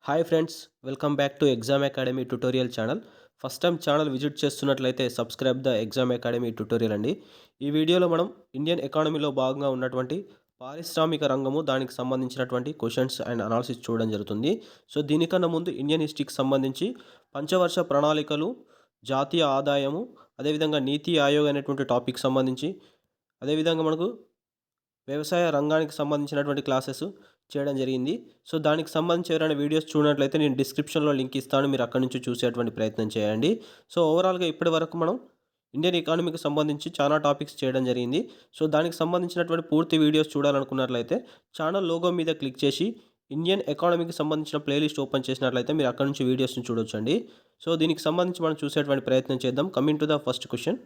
Hi friends, welcome back to exam academy tutorial channel. First time channel visit చేస్తున్నట్లయితే subscribe the exam academy tutorial అండి. ఈ వీడియోలో మనం Indian ఎకానమీలో భాగంగా ఉన్నటువంటి పారిశ్రామిక రంగము, దానికి సంబంధించినటువంటి క్వశ్చన్స్ అండ్ అనాలిసిస్ చూడడం జరుగుతుంది. సో దీనికన్నా ముందు ఇండియన్ హిస్టరీకి సంబంధించి పంచవర్ష ప్రణాళికలు, జాతీయ ఆదాయము, అదేవిధంగా నీతి ఆయోగ్ అనేటువంటి టాపిక్ సంబంధించి, అదేవిధంగా మనకు వ్యవసాయ రంగానికి సంబంధించినటువంటి క్లాసెస్ చేయడం జరిగింది. సో దానికి సంబంధించి ఎవరైనా వీడియోస్ చూడనట్లయితే నేను డిస్క్రిప్షన్లో లింక్ ఇస్తాను, మీరు అక్కడి నుంచి చూసేటువంటి ప్రయత్నం చేయండి. సో ఓవరాల్గా ఇప్పటి వరకు మనం ఇండియన్ ఎకానమీకి సంబంధించి చాలా టాపిక్స్ చేయడం జరిగింది. సో దానికి సంబంధించినటువంటి పూర్తి వీడియోస్ చూడాలనుకున్నట్లయితే ఛానల్ లోగో మీద క్లిక్ చేసి ఇండియన్ ఎకానమీకి సంబంధించిన ప్లేలిస్ట్ ఓపెన్ చేసినట్లయితే మీరు అక్కడి నుంచి వీడియోస్ని చూడొచ్చండి. సో దీనికి సంబంధించి మనం చూసేటువంటి ప్రయత్నం చేద్దాం. Coming to the first question.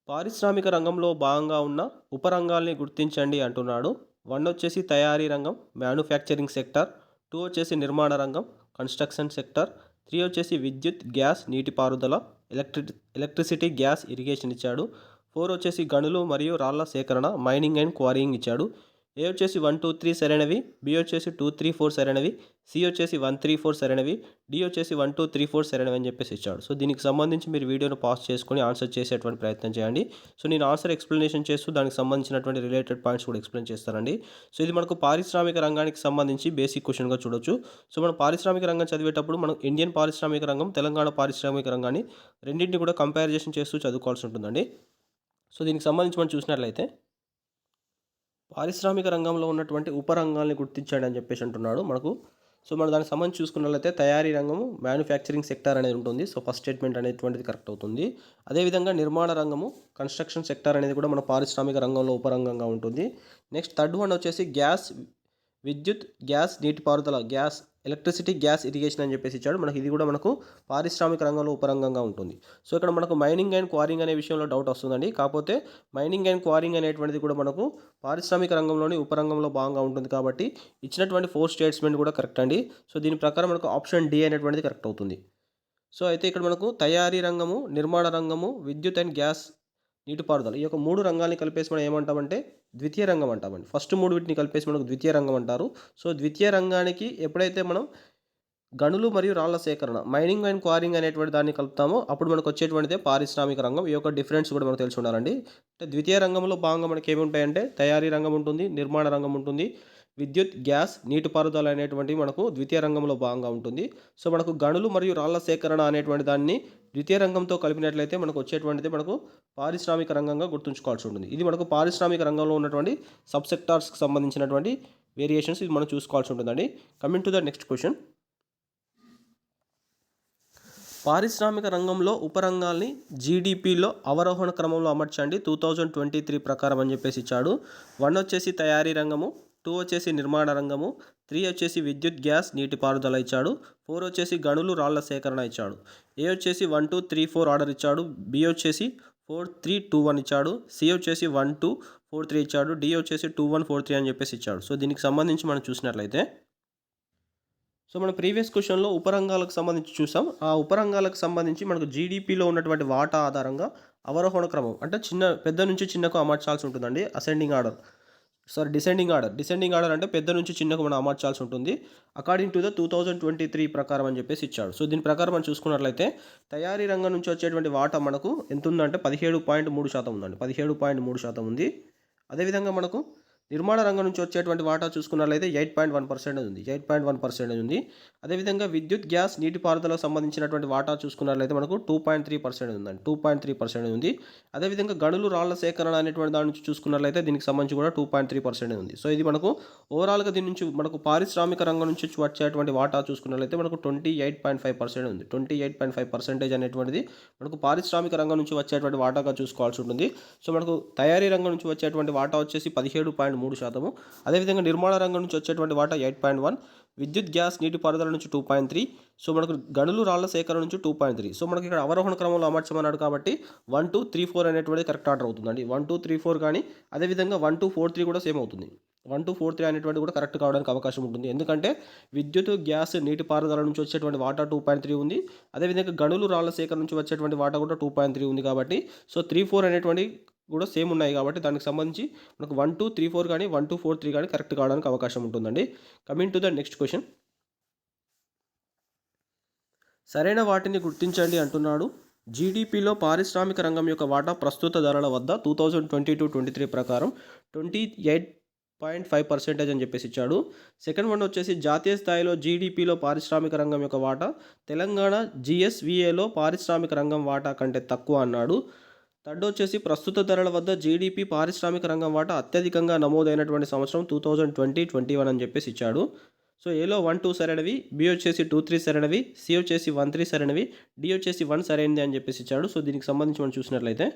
పారిశ్రామిక రంగంలో భాగంగా ఉన్న ఉపరంగాల్ని గుర్తించండి అంటున్నాడు. 1 వచ్చేసి తయారీ రంగం, మ్యానుఫ్యాక్చరింగ్ సెక్టర్. 2 వచ్చేసి నిర్మాణ రంగం, కన్స్ట్రక్షన్ సెక్టర్. 3 వచ్చేసి విద్యుత్, గ్యాస్, నీటిపారుదల, ఎలక్ట్రిసిటీ, గ్యాస్, ఇరిగేషన్ ఇచ్చాడు. 4 వచ్చేసి గనులు మరియు రాళ్ల సేకరణ, మైనింగ్ అండ్ క్వారీయింగ్ ఇచ్చాడు. ఏ వచ్చేసి 1, 2, 3 సరైనవి, బి వచ్చేసి 2, 3, 4 సరైనవి, సి వచ్చేసి 1, 3, 4 సరైనవి, డి వచ్చేసి 1, 2, 3, 4 సరైనవి అని చెప్పేసి ఇచ్చాడు. సో దీనికి సంబంధించి మీరు వీడియోను పాస్ చేసుకొని ఆన్సర్ చేసేటువంటి ప్రయత్నం చేయండి. సో నేను ఆన్సర్ ఎక్స్ప్లెనేషన్ చేస్తూ దానికి సంబంధించినటువంటి రిలేటెడ్ పాయింట్స్ కూడా ఎక్స్ప్లెయిన్ చేస్తానండి. సో ఇది మనకు పారిశ్రామిక రంగానికి సంబంధించి బేసిక్ క్వశ్చన్గా చూడొచ్చు. సో మనం పారిశ్రామిక రంగం చదివేటప్పుడు మనం ఇండియన్ పారిశ్రామిక రంగం, తెలంగాణ పారిశ్రామిక రంగాన్ని రెండింటిని కూడా కంపారిజేషన్ చేస్తూ చదువుకోవాల్సి ఉంటుందండి. సో దీనికి సంబంధించి మనం చూసినట్లయితే పారిశ్రామిక రంగంలో ఉన్నటువంటి ఉపరంగాల్ని గుర్తించండి అని చెప్పేసి అంటున్నాడు మనకు. సో మనం దానికి సంబంధించి చూసుకున్నట్లయితే తయారీ రంగము, మ్యానుఫ్యాక్చరింగ్ సెక్టర్ అనేది ఉంటుంది. సో ఫస్ట్ స్టేట్మెంట్ అనేటువంటిది కరెక్ట్ అవుతుంది. అదేవిధంగా నిర్మాణ రంగము, కన్స్ట్రక్షన్ సెక్టర్ అనేది కూడా మన పారిశ్రామిక రంగంలో ఉపరంగంగా ఉంటుంది. నెక్స్ట్ థర్డ్ వన్ వచ్చేసి గ్యాస్, విద్యుత్, గ్యాస్, నీటిపారుదల, గ్యాస్, ఎలక్ట్రిసిటీ, గ్యాస్, ఇరిగేషన్ అని చెప్పేసి ఇచ్చాడు. మనకి ఇది కూడా మనకు పారిశ్రామిక రంగంలో ఉపరంగంగా ఉంటుంది. సో ఇక్కడ మనకు మైనింగ్ అండ్ క్వారింగ్ అనే విషయంలో డౌట్ వస్తుందండి. కాకపోతే మైనింగ్ అండ్ క్వారింగ్ అనేటువంటిది కూడా మనకు పారిశ్రామిక రంగంలోని ఉపరంగంలో భాగంగా ఉంటుంది కాబట్టి ఇచ్చినటువంటి 4 స్టేట్మెంట్ కూడా కరెక్ట్ అండి. సో దీని ప్రకారం మనకు ఆప్షన్ డి అనేటువంటిది కరెక్ట్ అవుతుంది. సో అయితే ఇక్కడ మనకు తయారీ రంగము, నిర్మాణ రంగము, విద్యుత్ అండ్ గ్యాస్, నీటిపారుదల, ఈ యొక్క 3 రంగాల్ని కలిపేసి మనం ఏమంటామంటే ద్వితీయ రంగం అంటామండి. ఫస్ట్ 3 వీటిని కలిపేసి మనకు ద్వితీయ రంగం అంటారు. సో ద్వితీయ రంగానికి ఎప్పుడైతే మనం గనులు మరియు రాళ్ల సేకరణ, మైనింగ్ అండ్ క్వారింగ్ అనేటువంటి దాన్ని కలుపుతామో అప్పుడు మనకు వచ్చేటువంటిదే పారిశ్రామిక రంగం. ఈ యొక్క డిఫరెన్స్ కూడా మనకు తెలిసి ఉండాలండి. అంటే ద్వితీయ రంగంలో భాగంగా మనకి ఏమి ఉంటాయంటే తయారీ రంగం ఉంటుంది, నిర్మాణ రంగం ఉంటుంది, విద్యుత్, గ్యాస్, నీటిపారుదల అనేటువంటివి మనకు ద్వితీయ రంగంలో భాగంగా ఉంటుంది. సో మనకు గనులు మరియు రాళ్ల సేకరణ అనేటువంటి దాన్ని ద్వితీయ రంగంతో కలిపినట్లయితే మనకు వచ్చేటువంటిది మనకు పారిశ్రామిక రంగంగా గుర్తుంచుకోవాల్సి ఉంటుంది. ఇది మనకు పారిశ్రామిక రంగంలో ఉన్నటువంటి సబ్ సెక్టార్స్కి సంబంధించినటువంటి వేరియేషన్స్, ఇది మనం చూసుకోవాల్సి ఉంటుందండి. Coming to the next question. పారిశ్రామిక రంగంలో ఉపరంగాల్ని జీడిపిలో అవరోహణ క్రమంలో అమర్చండి 2023 ప్రకారం అని చెప్పేసి ఇచ్చాడు. 1 వచ్చేసి తయారీ రంగము, 2 వచ్చేసి నిర్మాణ రంగము, 3 వచ్చేసి విద్యుత్, గ్యాస్, నీటిపారుదల ఇచ్చాడు. 4 వచ్చేసి గనులు, రాళ్ల సేకరణ ఇచ్చాడు. ఏ వచ్చేసి 1, 2, 3, 4 ఆర్డర్ ఇచ్చాడు. బి వచ్చేసి 4, 3, 2, 1 ఇచ్చాడు. సి వచ్చేసి 1, 2, 4, 3 ఇచ్చాడు. డి వచ్చేసి 2, 1, 4, 3 అని చెప్పేసి ఇచ్చాడు. సో దీనికి సంబంధించి మనం చూసినట్లయితే సో మన ప్రీవియస్ క్వశ్చన్లో ఉపరంగాలకు సంబంధించి చూసాం. ఆ ఉపరంగాలకు సంబంధించి మనకు జీడిపిలో ఉన్నటువంటి వాటా ఆధారంగా అవరోహణ క్రమం అంటే పెద్ద నుంచి చిన్నకు అమర్చాల్సి ఉంటుందండి. డిసెండింగ్ ఆర్డర్ అంటే పెద్ద నుంచి చిన్నకు మనం అమర్చాల్సి ఉంటుంది అకార్డింగ్ టు ద 2023 ప్రకారం అని చెప్పేసి ఇచ్చాడు. సో దీని ప్రకారం మనం చూసుకున్నట్లయితే తయారీ రంగం నుంచి వచ్చేటువంటి వాటా మనకు ఎంత ఉందంటే 17.3% ఉందండి. 17.3% ఉంది. అదేవిధంగా మనకు నిర్మాణ రంగం నుంచి వచ్చేటువంటి వాటా చూసుకున్నట్లయితే 8.1% ఉంది. 8.1% ఉంది. అదేవిధంగా విద్యుత్, గ్యాస్, నీటిపారుదలకు సంబంధించినటువంటి వాటా చూసుకున్నట్లయితే మనకు 2.3% ఉందండి. 2.3% ఉంది. అదేవిధంగా గనులు, రాళ్ల సేకరణ అనేటువంటి దాని నుంచి చూసుకున్నట్లయితే దీనికి సంబంధించి కూడా 2.3% ఉంది. సో ఇది మనకు ఓవరాల్గా దీని నుంచి మనకు పారిశ్రామిక రంగం నుంచి వచ్చేటువంటి వాటా చూసుకున్నట్లయితే మనకు 28.5% ఉంది. 28.5% అనేటువంటిది మనకు పారిశ్రామిక రంగం నుంచి వచ్చేటువంటి వాటాగా చూసుకోవాల్సి ఉంటుంది. సో మనకు తయారీ రంగం నుంచి వచ్చేటువంటి వాటా వచ్చేసి 17.3%. అదేవిధంగా నిర్మాణ రంగం నుంచి వచ్చేటువంటి వాటా 8.1%, విద్యుత్, గ్యాస్, నీటిపారుదల నుంచి 2.3%. సో మనకు గనులు, రాళ్ల సేకరణ నుంచి 2.3%. సో మనకి ఇక్కడ అవరోహణ క్రమంలో అమర్చమన్నాడు కాబట్టి 1, 2, 3, 4 అనేటువంటిది కరెక్ట్ ఆర్డర్ అవుతుందండి. 1, 2, 3, 4 కానీ అదేవిధంగా 1, 2, 4, 3 కూడా సేమ్ అవుతుంది. 1, 2, 4, 3 అనేటువంటి కూడా కరెక్ట్ కావడానికి అవకాశం ఉంటుంది. ఎందుకంటే విద్యుత్, గ్యాస్, నీటిపారుదల నుంచి వచ్చేటువంటి వాటా 2.3 ఉంది. అదేవిధంగా గనులు, రాళ్ల సేకరణ నుంచి వచ్చేటువంటి వాటా కూడా 2.3 ఉంది కాబట్టి సో 3, 4 అనేటువంటి కూడా సేమ్ ఉన్నాయి కాబట్టి దానికి సంబంధించి మనకు 1, 2, 3, 4 కానీ 1, 2, 4, 3 కానీ కరెక్ట్ కావడానికి అవకాశం ఉంటుందండి. Coming to the next question. సరైన వాటిని గుర్తించండి అంటున్నాడు. జీడిపిలో పారిశ్రామిక రంగం యొక్క వాటా ప్రస్తుత ధరల వద్ద 2022-23 ప్రకారం 28.5% అని చెప్పేసి ఇచ్చాడు. సెకండ్ వన్ వచ్చేసి జాతీయ స్థాయిలో జీడిపిలో పారిశ్రామిక రంగం యొక్క వాటా తెలంగాణ జిఎస్విఏలో పారిశ్రామిక రంగం వాటా కంటే తక్కువ అన్నాడు. థర్డ్ వచ్చేసి ప్రస్తుత ధరల వద్ద జీడిపి పారిశ్రామిక రంగం వాటా అత్యధికంగా నమోదైనటువంటి సంవత్సరం 2020-21 అని చెప్పేసి ఇచ్చాడు. సో ఏలో 1-2 సరైనవి, బి వచ్చేసి 2-3 సరైనవి, సి వచ్చేసి 1-3 సరైనవి, డి వచ్చేసి 1 సరైనది అని చెప్పేసి ఇచ్చాడు. సో దీనికి సంబంధించి మనం చూసినట్లయితే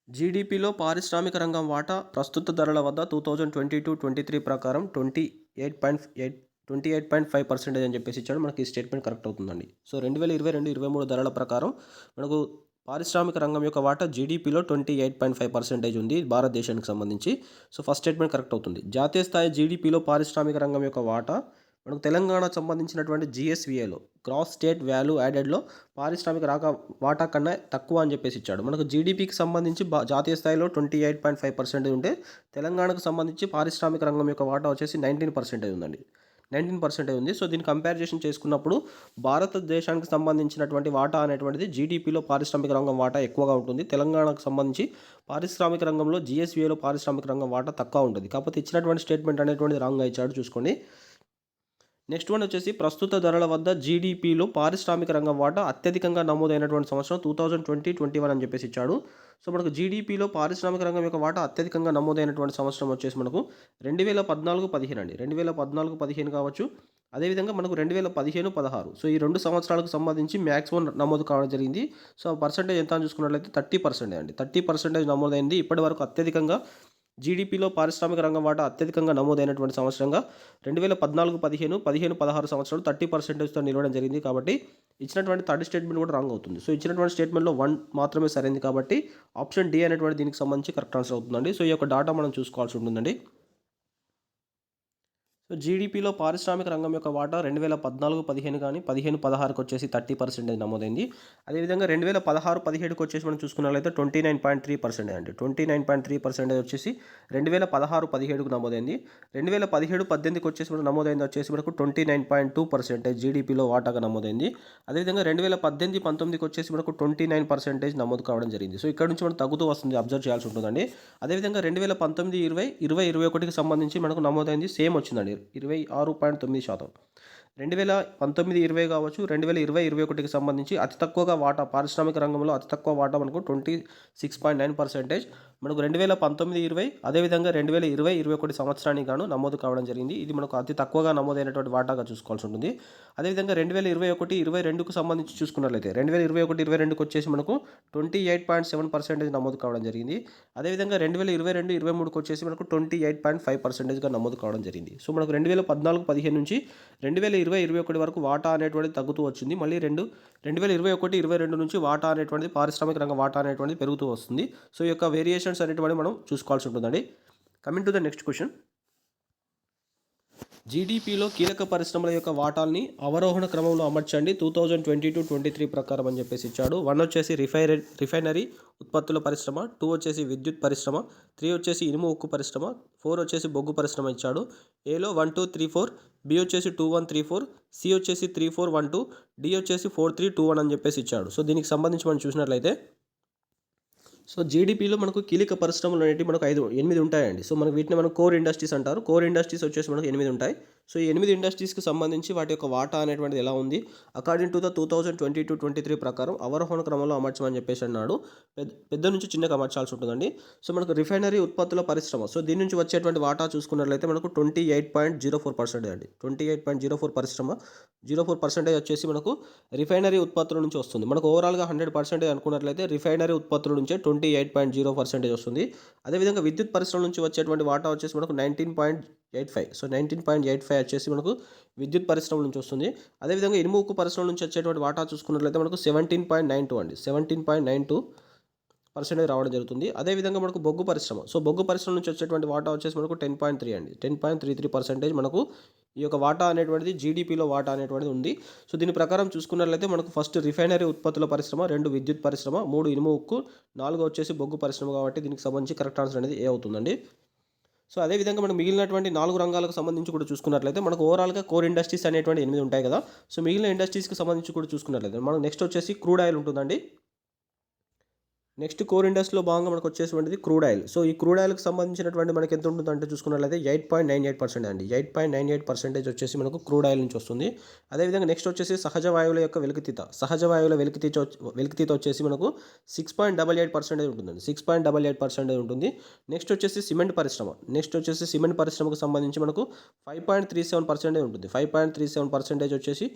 జీడిపిలో పారిశ్రామిక రంగం వాటా ప్రస్తుత ధరల వద్ద 2022-23 ప్రకారం 28.5% అని చెప్పేసి ఇచ్చాడు. మనకి ఈ స్టేట్మెంట్ కరెక్ట్ అవుతుందండి. సో 2022-23 ధరల ప్రకారం మనకు పారిశ్రామిక రంగం యొక్క వాటా జీడిపిలో 28.5% ఉంది భారతదేశానికి సంబంధించి. సో ఫస్ట్ స్టేట్మెంట్ కరెక్ట్ అవుతుంది. జాతీయ స్థాయి జీడిపిలో పారిశ్రామిక రంగం యొక్క వాటా మనకు తెలంగాణకు సంబంధించినటువంటి జిఎస్విఏలో గ్రాస్ స్టేట్ వాల్యూ యాడెడ్లో పారిశ్రామిక వాటా కన్నా తక్కువ అని చెప్పేసి ఇచ్చాడు. మనకు జీడిపికి సంబంధించి జాతీయ స్థాయిలో 28.5% ఉంటే తెలంగాణకు సంబంధించి పారిశ్రామిక రంగం యొక్క వాటా వచ్చేసి 19% ఉందండి. 19% ఉంది. సో దీన్ని కంపారిజేషన్ చేసుకున్నప్పుడు భారతదేశానికి సంబంధించినటువంటి వాటా అనేటువంటిది జీడిపిలో పారిశ్రామిక రంగం వాటా ఎక్కువగా ఉంటుంది. తెలంగాణకు సంబంధించి పారిశ్రామిక రంగంలో జిఎస్విఏలో పారిశ్రామిక రంగం వాటా తక్కువ ఉంటుంది. కాకపోతే ఇచ్చినటువంటి స్టేట్మెంట్ అనేటువంటిది రాంగ్గా ఇచ్చాడు, చూసుకోండి. నెక్స్ట్ వన్ వచ్చేసి ప్రస్తుత ధరల వద్ద జీడిపిలో పారిశ్రామిక రంగం వాటా అత్యధికంగా నమోదైనటువంటి సంవత్సరం 2020-21 అని చెప్పేసి ఇచ్చాడు. సో మనకు జీడిపిలో పారిశ్రామిక రంగం యొక్క వాటా అత్యధికంగా నమోదైనటువంటి సంవత్సరం వచ్చేసి మనకు 2014-15 అండి. 2014-15 కావచ్చు, అదేవిధంగా మనకు 2015-16. సో ఈ 2 సంవత్సరాలకు సంబంధించి మ్యాక్సిమం నమోదు కావడం జరిగింది. సో పర్సెంటేజ్ ఎంత అని చూసుకున్నట్లయితే 30% అండి. 30% నమోదైంది. ఇప్పటి వరకు అత్యధికంగా జీడిపిలో పారిశ్రామిక రంగం వాటా అత్యధికంగా నమోదైనటువంటి సంవత్సరంగా 2014-15, 15-16 సంవత్సరాలు 30%తో నిలవడం జరిగింది. కాబట్టి ఇచ్చినటువంటి థర్డ్ స్టేట్మెంట్ కూడా రాంగ్ అవుతుంది. సో ఇచ్చినటువంటి స్టేట్మెంట్లో 1 మాత్రమే సరైంది కాబట్టి ఆప్షన్ డి అనేటువంటి దీనికి సంబంధించి కరెక్ట్ ఆన్సర్ అవుతుందండి. సో ఈ యొక్క డాటా మనం చూసుకోవాల్సి ఉంటుందండి. సో జీడిపిలో పారిశ్రామిక రంగం యొక్క వాటా 2014-15 కానీ 15-16కి వచ్చేసి 30% నమోదైంది. అదేవిధంగా 2016-17కి వచ్చేసి మనం చూసుకున్నట్లయితే 29.3% అండి. 29.3% వచ్చేసి 2016-17కు నమోదైంది. 2017-18కి వచ్చేసి మనకు నమోదైంది వచ్చేసి మనకు 29.2% జీడిపిలో వాటాగా నమోదైంది. అదేవిధంగా 2018-19కి వచ్చేసి మనకు 29% నమోదు కావడం జరిగింది. సో ఇక్కడ నుంచి మనం తగ్గుతూ వస్తుంది, అబ్జర్వ్ చేయాల్సి ఉంటుందండి. అదేవిధంగా 2019-20, 2021కి సంబంధించి మనకు నమోదైంది సేమ్ వచ్చిందండి, 26.9%. 2019-20 కావచ్చు, 2020-21కి సంబంధించి అతి తక్కువగా వాటా పారిశ్రామిక రంగంలో అతి తక్కువ వాటా మనకు 26.9%. మనకు 2019-20 అదేవిధంగా 2020-21 సంవత్సరానికి గాను నమోదు కావడం జరిగింది. ఇది మనకు అతి తక్కువగా నమోదైనటువంటి వాటాగా చూసుకోవాల్సి ఉంటుంది. అదేవిధంగా 2021-22కు సంబంధించి చూసుకున్నట్లయితే 2021-22కి వచ్చేసి మనకు 28.7% నమోదు కావడం జరిగింది. అదేవిధంగా 2022-23కి వచ్చేసి మనకు 28.5%గా నమోదు కావడం జరిగింది. సో మనకు 2014-15 నుంచి 2020-21 వరకు వాటా అనేటువంటిది తగ్గుతూ వచ్చింది. మళ్ళీ 2021-22 నుంచి వాటా అనేటువంటిది పారిశ్రామిక రంగ వాటా అనేటువంటిది పెరుగుతూ వస్తుంది. సో ఈ యొక్క వేరియేషన్స్ అనేటువంటివి మనం చూసుకోవాల్సి ఉంటుందండి. Coming to the next question. జీడిపిలో కీలక పరిశ్రమల యొక్క వాటాల్ని అవరోహణ క్రమంలో అమర్చండి 2022-23 ప్రకారం అని చెప్పేసి ఇచ్చాడు. 1 వచ్చేసి రిఫైనరీ ఉత్పత్తుల పరిశ్రమ, 2 వచ్చేసి విద్యుత్ పరిశ్రమ, 3 వచ్చేసి ఇనుము ఉక్కు పరిశ్రమ, 4 వచ్చేసి బొగ్గు పరిశ్రమ ఇచ్చాడు. ఏలో 1, 2, 3, 4, బి వచ్చేసి 2, 1, 3, 4, సి వచ్చేసి 3, 4, 1, 2, డి వచ్చేసి 4, 3, 2, 1 అని చెప్పేసి ఇచ్చాడు. సో దీనికి సంబంధించి మనం చూసినట్లయితే సో జీడిపిలో మనకు కీలక పరిశ్రమలు అనేవి మనకు 8 ఉంటాయండి. సో మనకు వీటిని మనం కోర్ ఇండస్ట్రీస్ అంటారు. కోర్ ఇండస్ట్రీస్ వచ్చేసి మనకు 8 ఉంటాయి. సో ఈ 8 ఇండస్ట్రీస్కి సంబంధించి వాటి యొక్క వాటా అనేటువంటిది ఎలా ఉంది అకార్డింగ్ టు ద 2022-23 ప్రకారం అవరోహణ క్రమంలో అమర్చమని చెప్పేసి అన్నాడు. పెద్ద నుంచి చిన్నగా అమర్చాల్సి ఉంటుందండి. సో మనకు రిఫైనరీ ఉత్పత్తుల పరిశ్రమ, సో దీని నుంచి వచ్చేటువంటి వాటా చూసుకున్నట్లయితే మనకు 28.04% అండి. 28.04 పరిశ్రమ, 0.4% వచ్చేసి మనకు రిఫైనరీ ఉత్పత్తుల నుంచి వస్తుంది. మనకు ఓవరాల్గా 100% అనుకున్నట్లయితే రిఫైనరీ ఉత్పత్తుల నుంచే 28.0% వస్తుంది. అదేవిధంగా విద్యుత్ పరిశ్రమ నుంచి వచ్చేటువంటి వాటా వచ్చేసి మనకు 19.85. సో 19.85 వచ్చేసి మనకు విద్యుత్ పరిశ్రమ నుంచి వస్తుంది. అదేవిధంగా ఇనుము ఉక్కు పరిశ్రమ నుంచి వచ్చేటువంటి వాటా చూసుకున్నట్లయితే మనకు 17.92 అండి. 17.92% రావడం జరుగుతుంది. అదేవిధంగా మనకు బొగ్గు పరిశ్రమ, సో బొగ్గు పరిశ్రమ నుంచి వచ్చేటువంటి వాటా వచ్చేసి మనకు 10.3 అండి. 10.33% మనకు ఈ యొక్క వాటా అనేటువంటిది జీడిపిలో వాటా అనేటువంటిది ఉంది. సో దీని ప్రకారం చూసుకున్నట్లయితే మనకు ఫస్ట్ రిఫైనరీ ఉత్పత్తుల పరిశ్రమ, 2 విద్యుత్ పరిశ్రమ, 3 ఇనుము ఉక్కు, 4 వచ్చేసి బొగ్గు పరిశ్రమ. కాబట్టి దీనికి సంబంధించి కరెక్ట్ ఆన్సర్ అనేది ఏ అవుతుందండి. సో అదేవిధంగా మనం మిగిలినటువంటి 4 రంగాలకు సంబంధించి కూడా చూసుకున్నట్లయితే మనకు ఓవరాల్గా కోర్ ఇండస్ట్రీస్ అనేటువంటి 8 ఉంటాయి కదా. సో మిగిలిన ఇండస్ట్రీస్కి సంబంధించి కూడా చూసుకున్నట్లయితే మనకు నెక్స్ట్ వచ్చేసి క్రూడ్ ఆయిల్ ఉంటుందండి. నెక్స్ట్ కోర్ ఇండస్ట్రీలో భాగంగా మనకు వచ్చేటువంటిది క్రూడ్ ఆయిల్. సో ఈ క్రూడ్ ఆయిల్కి సంబంధించినటువంటి మనకి ఎంత ఉంటుందంటే చూసుకున్నట్లయితే 8.98% అండి. 8.98% వచ్చేసి మనకు క్రూడ్ ఆయిల్ నుంచి వస్తుంది. అదేవిధంగా నెక్స్ట్ వచ్చేసి సహజ వాయువుల యొక్క వెలికితీత. సహజ వాయువుల వెలికితీత వచ్చేసి మనకు 6.88% ఉంటుందండి. 6.88% ఉంటుంది. నెక్స్ట్ వచ్చేసి సిమెంట్ పరిశ్రమ. నెక్స్ట్ వచ్చేసి సిమెంట్ పరిశ్రమకు సంబంధించి మనకు 5.37% ఉంటుంది. 5.37% వచ్చేసి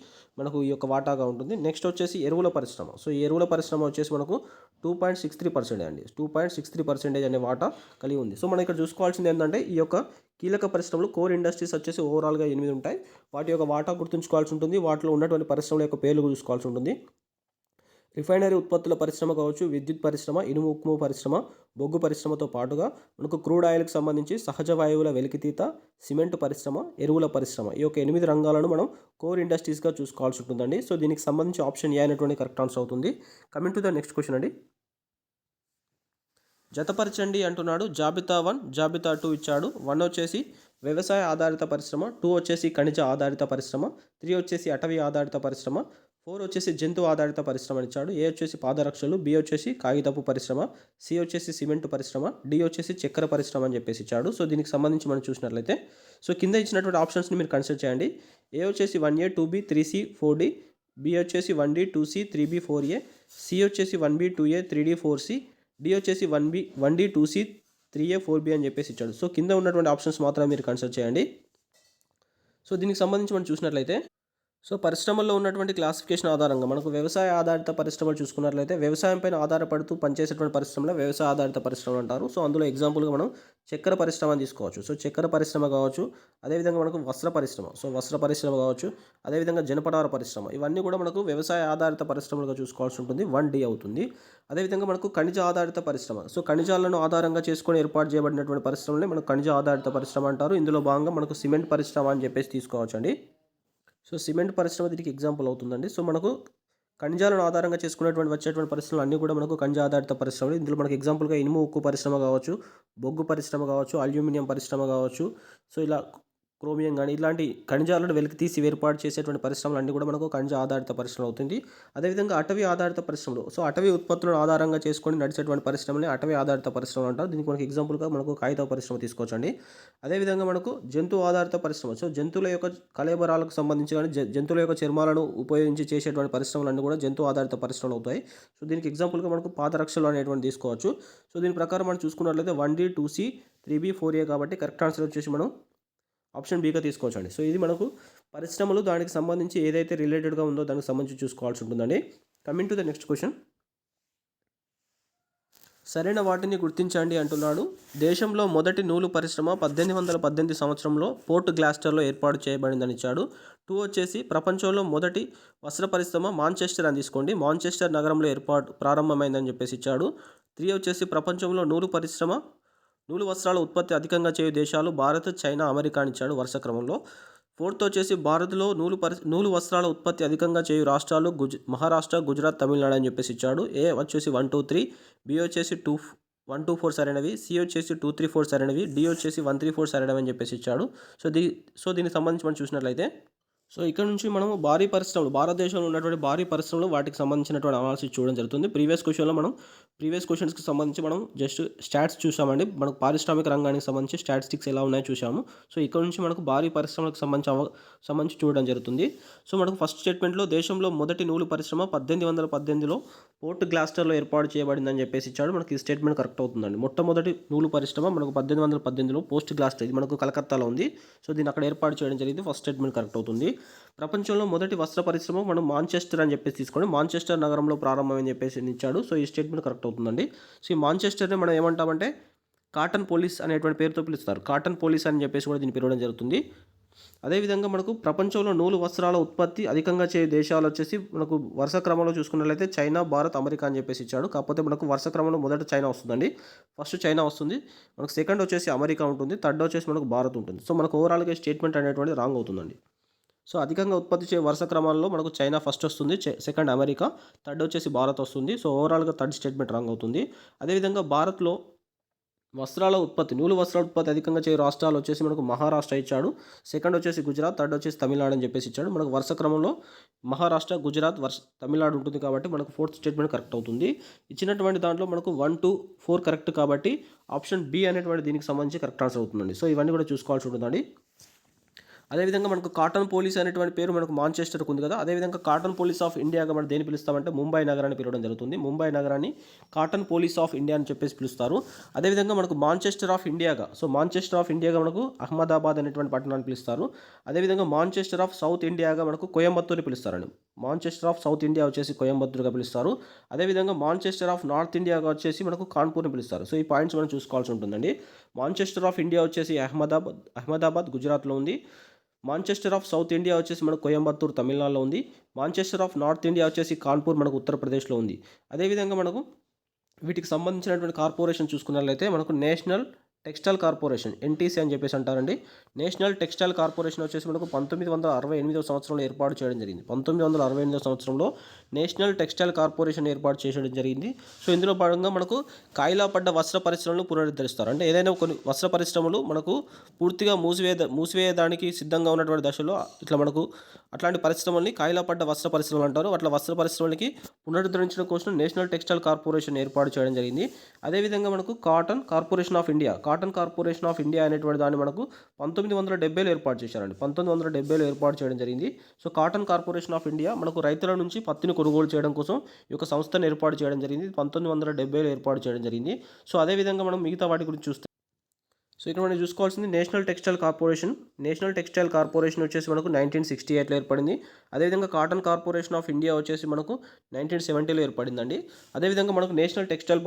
మనకు ఈ యొక్క వాటాగా ఉంటుంది. నెక్స్ట్ వచ్చేసి ఎరువుల పరిశ్రమ. సో ఈ ఎరువుల పరిశ్రమ వచ్చేసి మనకు 2.63% అండి. 2.63% అనే వాటా కలిగి ఉంది. సో మనం ఇక్కడ చూసుకోవాల్సింది ఏంటంటే ఈ యొక్క కీలక పరిశ్రమలు కోర్ ఇండస్ట్రీస్ వచ్చేసి ఓవరాల్గా 8 ఉంటాయి. వాటి యొక్క వాటా గుర్తుంచుకోవాల్సి ఉంటుంది. వాటిలో ఉన్నటువంటి పరిశ్రమల యొక్క పేర్లు చూసుకోవాల్సి ఉంటుంది. రిఫైనరీ ఉత్పత్తుల పరిశ్రమ కావచ్చు, విద్యుత్ పరిశ్రమ, ఇనుము ఉక్కు పరిశ్రమ, బొగ్గు పరిశ్రమతో పాటుగా మనకు క్రూడ్ ఆయిల్కి సంబంధించి సహజ వాయువుల వెలికితీత, సిమెంట్ పరిశ్రమ, ఎరువుల పరిశ్రమ ఈ యొక్క 8 రంగాలను మనం కోర్ ఇండస్ట్రీస్గా చూసుకోవాల్సి ఉంటుందండి. సో దీనికి సంబంధించి ఆప్షన్ ఏ అనేటువంటి కరెక్ట్ ఆన్సర్ అవుతుంది. Coming to the next question అండి. జతపరచండి అంటున్నాడు. జాబితా 1, జాబితా 2 ఇచ్చాడు. 1 వచ్చేసి వ్యవసాయ ఆధారిత పరిశ్రమ, 2 వచ్చేసి ఖనిజ ఆధారిత పరిశ్రమ, 3 వచ్చేసి అటవీ ఆధారిత పరిశ్రమ, 4 వచ్చేసి జంతు ఆధారిత పరిశ్రమ అని ఇచ్చాడు. ఏ వచ్చేసి పాదరక్షలు, బి వచ్చేసి కాగితపు పరిశ్రమ, సి వచ్చేసి సిమెంట్ పరిశ్రమ, డి వచ్చేసి చక్కెర పరిశ్రమ అని చెప్పేసి ఇచ్చాడు. సో దీనికి సంబంధించి మనం చూసినట్లయితే సో కింద ఇచ్చినటువంటి ఆప్షన్స్ని మీరు కన్సిడర్ చేయండి. ఏ వచ్చేసి 1A, 2B, 3C, 4D, B వచ్చేసి 1D, 2C, 3B, 4A, C వచ్చేసి 1B, 2A, 3D, 4C, D వచ్చేసి 1D, 2C, 3A, 4B అని చెప్పేసి ఇచ్చాడు. సో కింద ఉన్నటువంటి ఆప్షన్స్ మాత్రమే మీరు కన్సిడర్ చేయండి. సో దీనికి సంబంధించి మనం చూసినట్లయితే సో పరిశ్రమల్లో ఉన్నటువంటి క్లాసిఫికేషన్ ఆధారంగా మనకు వ్యవసాయ ఆధారిత పరిశ్రమలు చూసుకున్నట్లయితే వ్యవసాయం పైన ఆధారపడుతూ పనిచేసేటువంటి పరిశ్రమలు వ్యవసాయ ఆధారిత పరిశ్రమలు అంటారు. సో అందులో ఎగ్జాంపుల్గా మనం చక్కెర పరిశ్రమ తీసుకోవచ్చు. సో చక్కెర పరిశ్రమ కావచ్చు, అదేవిధంగా మనకు వస్త్ర పరిశ్రమ, సో వస్త్ర పరిశ్రమ కావచ్చు, అదేవిధంగా జనపనార పరిశ్రమ, ఇవన్నీ కూడా మనకు వ్యవసాయ ఆధారిత పరిశ్రమలుగా చూసుకోవాల్సి ఉంటుంది. 1D అవుతుంది. అదేవిధంగా మనకు ఖనిజ ఆధారిత పరిశ్రమ, సో ఖనిజాలను ఆధారంగా చేసుకొని ఏర్పాటు చేయబడినటువంటి పరిశ్రమలే మనకు ఖనిజ ఆధారిత పరిశ్రమ అంటారు. ఇందులో భాగంగా మనకు సిమెంట్ పరిశ్రమ అని చెప్పేసి తీసుకోవచ్చు అండి. సో సిమెంట్ పరిశ్రమ దీనికి ఎగ్జాంపుల్ అవుతుందండి. సో మనకు ఖనిజాలను ఆధారంగా చేసుకునేటువంటి వచ్చేటువంటి పరిశ్రమలు అన్నీ కూడా మనకు ఖనిజ ఆధారిత పరిశ్రమలు. ఇందులో మనకు ఎగ్జాంపుల్గా ఇనుము ఉక్కు పరిశ్రమ కావచ్చు, బొగ్గు పరిశ్రమ కావచ్చు, అల్యూమినియం పరిశ్రమ కావచ్చు, సో ఇలా క్రోమియం కానీ ఇలాంటి ఖనిజాలను వెలికి తీసి ఏర్పాటు చేసేటువంటి పరిశ్రమలు అన్నీ కూడా మనకు ఖనిజ ఆధారిత పరిశ్రమ అవుతుంది. అదేవిధంగా అటవీ ఆధారిత పరిశ్రమలు, సో అటవీ ఉత్పత్తులను ఆధారంగా చేసుకొని నడిచేటువంటి పరిశ్రమని అటవీ ఆధారిత పరిశ్రమలు అంటారు. దీనికి మనకు ఎగ్జాంపుల్గా మనకు కాగిత పరిశ్రమ తీసుకోవచ్చండి. అదేవిధంగా మనకు జంతు ఆధారిత పరిశ్రమ, సో జంతువుల యొక్క కళేబరాలకు సంబంధించి కానీ జంతువుల యొక్క చర్మాలను ఉపయోగించి చేసేటువంటి పరిశ్రమలన్నీ కూడా జంతు ఆధారిత పరిశ్రమలు అవుతాయి. సో దీనికి ఎగ్జాంపుల్గా మనకు పాదరక్షలు అనేటువంటి తీసుకోవచ్చు. సో దీని ప్రకారం మనం చూసుకున్నట్లయితే 1D, 2C, 3B, 4A కాబట్టి కరెక్ట్ ఆన్సర్ వచ్చేసి మనం ఆప్షన్ బీగా తీసుకోవచ్చండి. సో ఇది మనకు పరిశ్రమలు దానికి సంబంధించి ఏదైతే రిలేటెడ్గా ఉందో దానికి సంబంధించి చూసుకోవాల్సి ఉంటుందండి. Coming to the next question. సరైన వాటిని గుర్తించండి అంటున్నాడు. దేశంలో మొదటి నూలు పరిశ్రమ 1818 సంవత్సరంలో పోర్ట్ గ్లాస్టర్లో ఏర్పాటు చేయబడిందని ఇచ్చాడు. 2 వచ్చేసి ప్రపంచంలో మొదటి వస్త్ర పరిశ్రమ మాంచెస్టర్ అని తీసుకోండి. మాంచెస్టర్ నగరంలో ప్రారంభమైందని చెప్పేసి ఇచ్చాడు. 3 వచ్చేసి ప్రపంచంలో నూలు వస్త్రాల ఉత్పత్తి అధికంగా చేయు దేశాలు భారత్, చైనా, అమెరికా అని ఇచ్చాడు వరుస క్రమంలో. 4th వచ్చేసి భారత్లో నూలు వస్త్రాల ఉత్పత్తి అధికంగా చేయు రాష్ట్రాలు మహారాష్ట్ర, గుజరాత్, తమిళనాడు అని చెప్పేసి ఇచ్చాడు. ఏ వచ్చేసి 1, 2, 3, బి వచ్చేసి 1, 2, 4 సరైనవి, సి వచ్చేసి 2, 3, 4 సరైనవి, డి వచ్చేసి 1, 3, 4 సరైనవి అని చెప్పేసి ఇచ్చాడు. సో దీనికి సంబంధించి మనం చూసినట్లయితే సో ఇక్కడ నుంచి మనము భారీ పరిశ్రమలు, భారతదేశంలో ఉన్నటువంటి భారీ పరిశ్రమలు వాటికి సంబంధించినటువంటి అనాలిసిస్ చూడడం జరుగుతుంది. ప్రీవియస్ క్వశ్చన్స్కి సంబంధించి మనం జస్ట్ స్టాట్స్ చూసామండి. మనకు పారిశ్రామిక రంగానికి సంబంధించి స్టాటిస్టిక్స్ ఎలా ఉన్నాయో చూసాము. సో ఇక్కడ నుంచి మనకు భారీ పరిశ్రమలకు సంబంధించి చూడడం జరుగుతుంది. సో మనకు ఫస్ట్ స్టేట్మెంట్లో దేశంలో మొదటి నూలు పరిశ్రమ 1818లో పోర్ట్ గ్లాస్టర్లో ఏర్పాటు చేయబడిందని చెప్పేసి ఇచ్చాడు. మనకి ఈ స్టేట్మెంట్ కరెక్ట్ అవుతుందండి. మొట్టమొదటి నూలు పరిశ్రమ మనకు 1818లో పోస్ట్ గ్లాస్టర్, ఇది మనకు కలకత్తాలో ఉంది. సో దీన్ని అక్కడ ఏర్పాటు చేయడం జరిగింది. ఫస్ట్ స్టేట్మెంట్ కరెక్ట్ అవుతుంది. ప్రపంచంలో మొదటి వస్త్ర పరిశ్రమ మనం మాంచెస్టర్ అని చెప్పేసి తీసుకోండి. మాంచెస్టర్ నగరంలో ప్రారంభమని చెప్పేసి ఇచ్చాడు. సో ఈ స్టేట్మెంట్ కరెక్ట్ అవుతుందండి. సో ఈ మాంచెస్టర్ని మనం ఏమంటామంటే కాటన్ పోలీస్ అనేటువంటి పేరుతో పిలుస్తారు. కాటన్ పోలీస్ అని చెప్పేసి కూడా దీన్ని పిలవడం జరుగుతుంది. అదేవిధంగా మనకు ప్రపంచంలో నూలు వస్త్రాల ఉత్పత్తి అధికంగా చేయు దేశాలు వచ్చేసి మనకు వరుస క్రమంలో చూసుకున్నట్లయితే చైనా, భారత్, అమెరికా అని చెప్పేసి ఇచ్చాడు. కాకపోతే మనకు వరుస క్రమంలో మొదట చైనా వస్తుందండి. ఫస్ట్ చైనా వస్తుంది, మనకు సెకండ్ వచ్చేసి అమెరికా ఉంటుంది, థర్డ్ వచ్చేసి మనకు భారత్ ఉంటుంది. సో మనకు ఓవరాల్గా స్టేట్మెంట్ అనేటువంటి రాంగ్ అవుతుందండి. సో అధికంగా ఉత్పత్తి చేసే వరుస క్రమాల్లో మనకు చైనా ఫస్ట్ వస్తుంది, సెకండ్ అమెరికా, థర్డ్ వచ్చేసి భారత్ వస్తుంది. సో ఓవరాల్గా థర్డ్ స్టేట్మెంట్ రాంగ్ అవుతుంది. అదేవిధంగా భారత్లో వస్త్రాల ఉత్పత్తి, నూలు వస్త్రాల ఉత్పత్తి అధికంగా చేయు రాష్ట్రాలు వచ్చేసి మనకు మహారాష్ట్ర ఇచ్చాడు. సెకండ్ వచ్చేసి గుజరాత్, థర్డ్ వచ్చేసి తమిళనాడు అని చెప్పేసి ఇచ్చాడు. మనకు వరుస క్రమంలో మహారాష్ట్ర, గుజరాత్, తమిళనాడు ఉంటుంది కాబట్టి మనకు ఫోర్త్ స్టేట్మెంట్ కరెక్ట్ అవుతుంది. ఇచ్చినటువంటి దాంట్లో మనకు 1, 2, 4 కరెక్ట్ కాబట్టి ఆప్షన్ బి అనేటువంటి దీనికి సంబంధించి కరెక్ట్ ఆన్సర్ అవుతుందండి. సో ఇవన్నీ కూడా చూసుకోవాల్సి ఉంటుందండి. అదేవిధంగా మనకు కాటన్ పోలీస్ అనేటువంటి పేరు మనకు మాంచెస్టర్కి ఉంది కదా. అదేవిధంగా కాటన్ పోలీస్ ఆఫ్ ఇండియాగా మనం దేని పిలుస్తామంటే ముంబై నగరాన్ని పిలవడం జరుగుతుంది. ముంబై నగరాన్ని కాటన్ పోలీస్ ఆఫ్ ఇండియా అని చెప్పేసి పిలుస్తారు. అదేవిధంగా మనకు మాంచెస్టర్ ఆఫ్ ఇండియాగా, సో మాంచెస్టర్ ఆఫ్ ఇండియాగా మనకు అహ్మదాబాద్ అనేటువంటి పట్టణాన్ని పిలుస్తారు. అదేవిధంగా మాంచెస్టర్ ఆఫ్ సౌత్ ఇండియాగా మనకు కోయంబత్తూర్ని పిలుస్తారండి. మాంచెస్టర్ ఆఫ్ సౌత్ ఇండియా వచ్చేసి కోయంబత్తూర్గా పిలుస్తారు. అదేవిధంగా మాంచెస్టర్ ఆఫ్ నార్త్ ఇండియాగా వచ్చేసి మనకు కాన్పూర్ని పిలుస్తారు. సో ఈ పాయింట్స్ మనం చూసుకోవాల్సి ఉంటుందండి. మాంచెస్టర్ ఆఫ్ ఇండియా వచ్చేసి అహ్మదాబాద్ గుజరాత్లో ఉంది. మాంచెస్టర్ ఆఫ్ సౌత్ ఇండియా వచ్చేసి మనకు కోయంబత్తూర్ తమిళనాడులో ఉంది. మాంచెస్టర్ ఆఫ్ నార్త్ ఇండియా వచ్చేసి కాన్పూర్ మనకు ఉత్తరప్రదేశ్లో ఉంది. అదేవిధంగా మనకు వీటికి సంబంధించినటువంటి కార్పొరేషన్ చూసుకున్నట్లయితే మనకు నేషనల్ టెక్స్టైల్ కార్పొరేషన్, ఎన్టీసీ అని చెప్పేసి అంటారండి. నేషనల్ టెక్స్టైల్ కార్పొరేషన్ వచ్చేసి మనకు 1968 సంవత్సరంలో ఏర్పాటు చేయడం జరిగింది. 1968 సంవత్సరంలో నేషనల్ టెక్స్టైల్ కార్పొరేషన్ ఏర్పాటు చేయడం జరిగింది. సో ఇందులో భాగంగా మనకు కాయిలా పడ్డ వస్త్ర పరిశ్రమలను పునరుద్ధరిస్తారు. అంటే ఏదైనా కొన్ని వస్త్ర పరిశ్రమలు మనకు పూర్తిగా మూసివేయడానికి సిద్ధంగా ఉన్నటువంటి దశలో ఇట్లా మనకు అట్లాంటి పరిశ్రమల్ని కాయిలా పడ్డ వస్త్ర పరిశ్రమలు అంటారు. అట్లా వస్త్ర పరిశ్రమలకి పునరుద్ధరించడం కోసం నేషనల్ టెక్స్టైల్ కార్పొరేషన్ ఏర్పాటు చేయడం జరిగింది. అదేవిధంగా మనకు కాటన్ కార్పొరేషన్ ఆఫ్ ఇండియా అనేటువంటి దాన్ని మనకు 1970లో ఏర్పాటు చేశారండి. 1970లో ఏర్పాటు చేయడం జరిగింది. So cotton corporation of India మనకు రైతుల నుంచి పత్తిని కొనుగోలు చేయడం కోసం ఈ యొక్క సంస్థను ఏర్పాటు చేయడం జరిగింది. 1970లో ఏర్పాటు చేయడం జరిగింది. సో అదేవిధంగా మనం మిగతా వాటి గురించి చూస్తే, సో ఇక్కడ మనం చూసుకోవాల్సింది నేషనల్ టెక్స్టైల్ కార్పొరేషన్ వచ్చేసి మనకు 1968లో ఏర్పడింది. అదేవిధంగా కాటన్ కార్పొరేషన్ ఆఫ్ ఇండియా వచ్చేసి మనకు 1970లో ఏర్పడిందండి. అదేవిధంగా మనకు నేషనల్ టెక్స్టైల్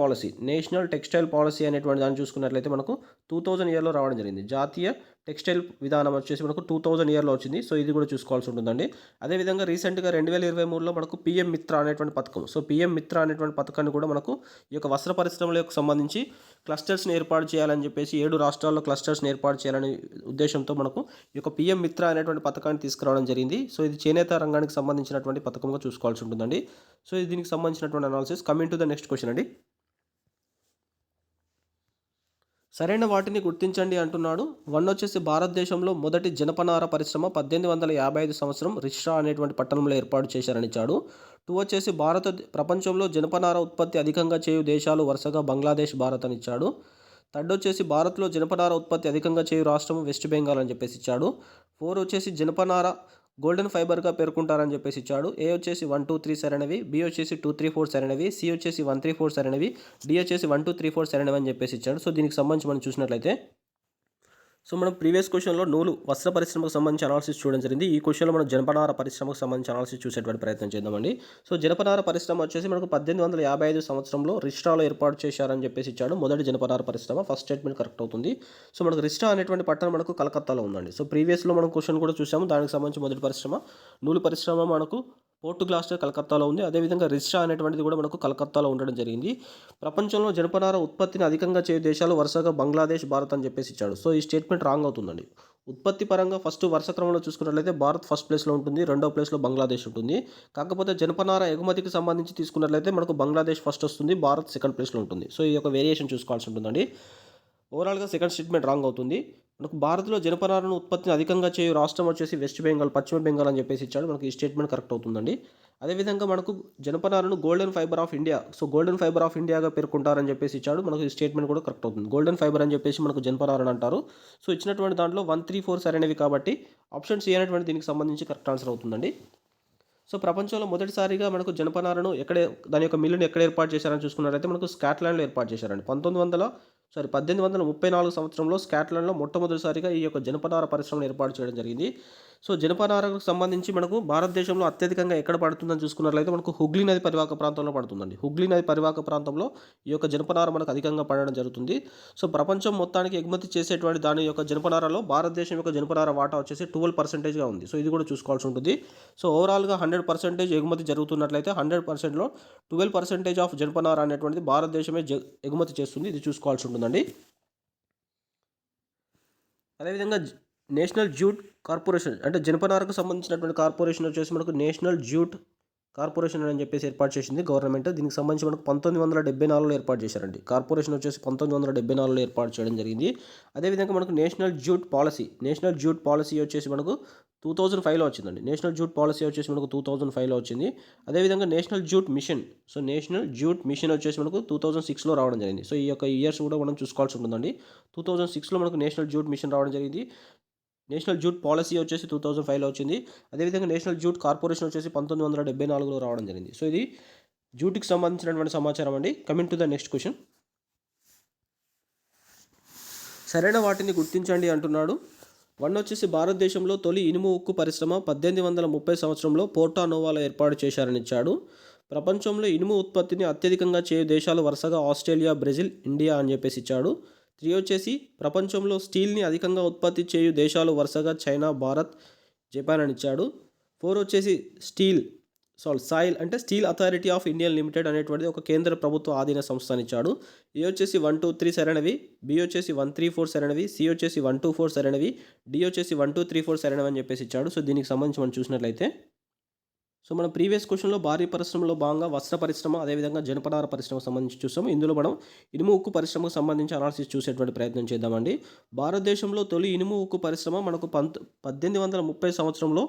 పాలసీ అనేటువంటి దాన్ని చూసుకున్నట్లయితే మనకు 2000 ఇయర్లో రావడం జరిగింది. జాతీయ టెక్స్టైల్ విధానం వచ్చేసి మనకు 2000 ఇయర్లో వచ్చింది. సో ఇది కూడా చూసుకోవాల్సి ఉంటుందండి. అదేవిధంగా రీసెంట్గా 2023లో మనకు పిఎం మిత్ర అనేటువంటి పథకం, సో పిఎం మిత్ర అనేటువంటి పథకాన్ని కూడా మనకు ఈ యొక్క వస్త్ర పరిశ్రమలకు సంబంధించి క్లస్టర్స్ని ఏర్పాటు చేయాలని చెప్పేసి 7 రాష్ట్రాల్లో క్లస్టర్స్ని ఏర్పాటు చేయాలనే ఉద్దేశంతో మనకు ఈ యొక్క పిఎం మిత్ర అనేటువంటి పథకాన్ని తీసుకురావడం జరిగింది. సో ఇది చేనేత రంగానికి సంబంధించినటువంటి పథకంగా చూసుకోవాల్సి ఉంటుందండి. సో ఇది దీనికి సంబంధించినటువంటి analysis. Coming to the next question అండి. సరైన వాటిని గుర్తించండి అంటున్నాడు. 1 వచ్చేసి భారతదేశంలో మొదటి జనపనార పరిశ్రమ 1855 సంవత్సరం రిష్రా అనేటువంటి పట్టణంలో ఏర్పాటు చేశారని ఇచ్చాడు. 2 వచ్చేసి ప్రపంచంలో జనపనార ఉత్పత్తి అధికంగా చేయు దేశాలు వరుసగా బంగ్లాదేశ్, భారత్ అని ఇచ్చాడు. థర్డ్ వచ్చేసి భారత్లో జనపనార ఉత్పత్తి అధికంగా చేయు రాష్ట్రం వెస్ట్ బెంగాల్ అని చెప్పేసి ఇచ్చాడు. 4 వచ్చేసి జనపనార గోల్డెన్ ఫైబర్గా పేర్కొంటారని చెప్పేసి ఇచ్చాడు. ఏ వచ్చేసి 1, 2, 3 సరైనవి, బి వచ్చేసి 2, 3, 4 సరైనవి, సి వచ్చేసి 1, 3, 4 సరైనవి, డి వచ్చేసి 1, 2, 3, 4 సరైనవి అని చెప్పేసి ఇచ్చాడు. సో దీనికి సంబంధించి మనం చూసినట్లయితే, సో మనం ప్రీవియస్ క్వశ్చన్లో వస్త్ర పరిశ్రమకు సంబంధించి అనాలిసిస్ చూడడం జరిగింది. ఈ క్వశ్చన్లో మనం జనపనార పరిశ్రమకు సంబంధించి అనాలిసిస్ చూసేటువంటి ప్రయత్నం చేద్దామండి. సో జనపనార పరిశ్రమ వచ్చేసి మనకు 1855 సంవత్సరంలో రిష్టాలో ఏర్పాటు చేశారని చెప్పేసి ఇచ్చాడు. మొదటి జనపనార పరిశ్రమ, ఫస్ట్ స్టేట్మెంట్ కరెక్ట్ అవుతుంది. సో మనకు రిష్టా అనేటువంటి పట్టణం మనకు కలకత్తాలో ఉందండి. సో ప్రీవియస్లో మనం క్వశ్చన్ కూడా చూసాము. దానికి సంబంధించి మొదటి పరిశ్రమ నూలు పరిశ్రమ మనకు పోర్టు గ్లాస్టర్ కలకత్తాలో ఉంది. అదేవిధంగా రిష్టా అనేటువంటిది కూడా మనకు కలకత్తాలో ఉండడం జరిగింది. ప్రపంచంలో జనపనార ఉత్పత్తిని అధికంగా చేయు దేశాలు వరుసగా బంగ్లాదేశ్, భారత్ అని చెప్పేసి ఇచ్చాడు. సో ఈ స్టేట్మెంట్ రాంగ్ అవుతుందండి. ఉత్పత్తి పరంగా ఫస్ట్ వరుస క్రమంలో చూసుకున్నట్లయితే భారత్ ఫస్ట్ ప్లేస్లో ఉంటుంది, రెండో ప్లేస్లో బంగ్లాదేశ్ ఉంటుంది. కాకపోతే జనపనార ఎగుమతికి సంబంధించి తీసుకున్నట్లయితే మనకు బంగ్లాదేశ్ ఫస్ట్ వస్తుంది, భారత్ సెకండ్ ప్లేస్లో ఉంటుంది. సో ఈ యొక్క వేరియేషన్ చూసుకోవాల్సి ఉంటుందండి. ఓవరాల్గా సెకండ్ స్టేట్మెంట్ రాంగ్ అవుతుంది. మనకు భారత్లో జనపనారను ఉత్పత్తిని అధికంగా చేయు రాష్ట్రం వచ్చేసి వెస్ట్ బెంగాల్, పశ్చిమ బెంగాల్ అని చెప్పేసి ఇచ్చాడు. మనకి ఈ స్టేట్మెంట్ కరెక్ట్ అవుతుందండి. అదేవిధంగా మనకు జనపనారను golden fibre of India, so golden fibre of ఇండియాగా పేర్కొంటారని చెప్పేసి ఇచ్చాడు. మనకు ఈ స్టేట్మెంట్ కూడా కరెక్ట్ అవుతుంది. గోల్డెన్ ఫైబర్ అని చెప్పేసి మనకు జనపనారని అంటారు. సో ఇచ్చినటువంటి దాంట్లో 1, 3, 4 సరైనవి కాబట్టి ఆప్షన్ సి అనేటువంటి దీనికి సంబంధించి కరెక్ట్ ఆన్సర్ అవుతుందండి. సో ప్రపంచంలో మొదటిసారిగా మనకు జనపనారను దాని యొక్క మిల్లును ఎక్కడ ఏర్పాటు చేశారని చూసుకున్నట్లయితే మనకు స్కాట్లాండ్లో ఏర్పాటు చేశారండి. 1834 సంవత్సరంలో స్కాట్లాండ్లో మొట్టమొదటిసారిగా ఈ యొక్క జనపనార పరిశ్రమను ఏర్పాటు చేయడం జరిగింది. సో జనపనారకు సంబంధించి మనకు భారతదేశంలో అత్యధికంగా ఎక్కడ పడుతుందని చూసుకున్నట్లయితే మనకు హుగ్లీ నది పరివాహక ప్రాంతంలో పడుతుందండి. హుగ్లీ నది పరివాహక ప్రాంతంలో ఈ యొక్క జనపనార మనకు అధికంగా పడడం జరుగుతుంది. సో ప్రపంచం మొత్తానికి ఎగుమతి చేసేటువంటి దాని యొక్క జనపనారలో భారతదేశం యొక్క జనపనార వాటా వచ్చేసి 12%గా ఉంది. సో ఇది కూడా చూసుకోవాల్సి ఉంటుంది. సో ఓవరాల్గా 100% ఎగుమతి జరుగుతున్నట్లయితే 100%లో 12% ఆఫ్ జనపనార అనేటువంటిది భారతదేశమే ఎగుమతి చేస్తుంది. ఇది చూసుకోవాల్సి ఉంటుందండి. అదేవిధంగా నేషనల్ జ్యూట్ కార్పొరేషన్, అంటే జనపనారకు సంబంధించినటువంటి కార్పొరేషన్ వచ్చేసి మనకు నేషనల్ జ్యూట్ కార్పొరేషన్ అని చెప్పేసి ఏర్పాటు చేసింది గవర్నమెంట్. దీనికి సంబంధించి మనకు 1974లో ఏర్పాటు చేశారండి. కార్పొరేషన్ వచ్చేసి 1974లో ఏర్పాటు చేయడం జరిగింది. అదేవిధంగా మనకు నేషనల్ జ్యూట్ పాలసీ వచ్చేసి మనకు 2005లో వచ్చిందండి. నేషనల్ జ్యూట్ పాలసీ వచ్చేసి మనకు 2005లో వచ్చింది. అదేవిధంగా నేషనల్ జ్యూట్ మిషన్ వచ్చేసి మనకు 2006లో రావడం జరిగింది. సో ఈ యొక్క ఇయర్స్ కూడా మనం చూసుకోవాల్సి ఉంటుందండి. 2006లో మనకు నేషనల్ జ్యూట్ మిషన్ రావడం జరిగింది. నేషనల్ జ్యూట్ పాలసీ వచ్చేసి 2005లో వచ్చింది. అదేవిధంగా నేషనల్ జ్యూట్ కార్పొరేషన్ వచ్చేసి 1974లో రావడం జరిగింది. సో ఇది జ్యూట్కి సంబంధించినటువంటి సమాచారం అండి. Coming to the next question. సరైన వాటిని గుర్తించండి అంటున్నాడు. 1 వచ్చేసి భారతదేశంలో తొలి ఇనుము ఉక్కు పరిశ్రమ 1830 సంవత్సరంలో పోర్టో నోవాలో ఏర్పాటు చేశారని ఇచ్చాడు. ప్రపంచంలో ఇనుము ఉత్పత్తిని అత్యధికంగా చేయు దేశాలు వరుసగా ఆస్ట్రేలియా, బ్రెజిల్, ఇండియా అని చెప్పేసి ఇచ్చాడు. 3 వచ్చేసి ప్రపంచంలో స్టీల్ని అధికంగా ఉత్పత్తి చేయు దేశాలు వరుసగా చైనా, భారత్, జపాన్ అని ఇచ్చాడు. 4 వచ్చేసి steel authority of India limited అనేటువంటిది ఒక కేంద్ర ప్రభుత్వ ఆధీన సంస్థ అని ఇచ్చాడు. ఏ వచ్చేసి 1, 2, 3 సరైనవి, బి వచ్చేసి 1, 3, 4 సరైనవి, సి వచ్చేసి 1, 2, 4 సరైనవి, డి వచ్చేసి 1, 2, 3, 4 సరైనవి అని చెప్పేసి ఇచ్చాడు. సో దీనికి సంబంధించి మనం చూసినట్లయితే సో మన ప్రీవియస్ క్వశ్చన్లో భారీ పరిశ్రమలో భాగంగా వస్త్ర పరిశ్రమ, అదేవిధంగా జనపనార పరిశ్రమకు సంబంధించి చూస్తాము. ఇందులో మనం ఇనుము ఉక్కు పరిశ్రమకు సంబంధించి అనాలిసిస్ చూసేటువంటి ప్రయత్నం చేద్దామండి. భారతదేశంలో తొలి ఇనుము ఉక్కు పరిశ్రమ మనకు 1830 సంవత్సరంలో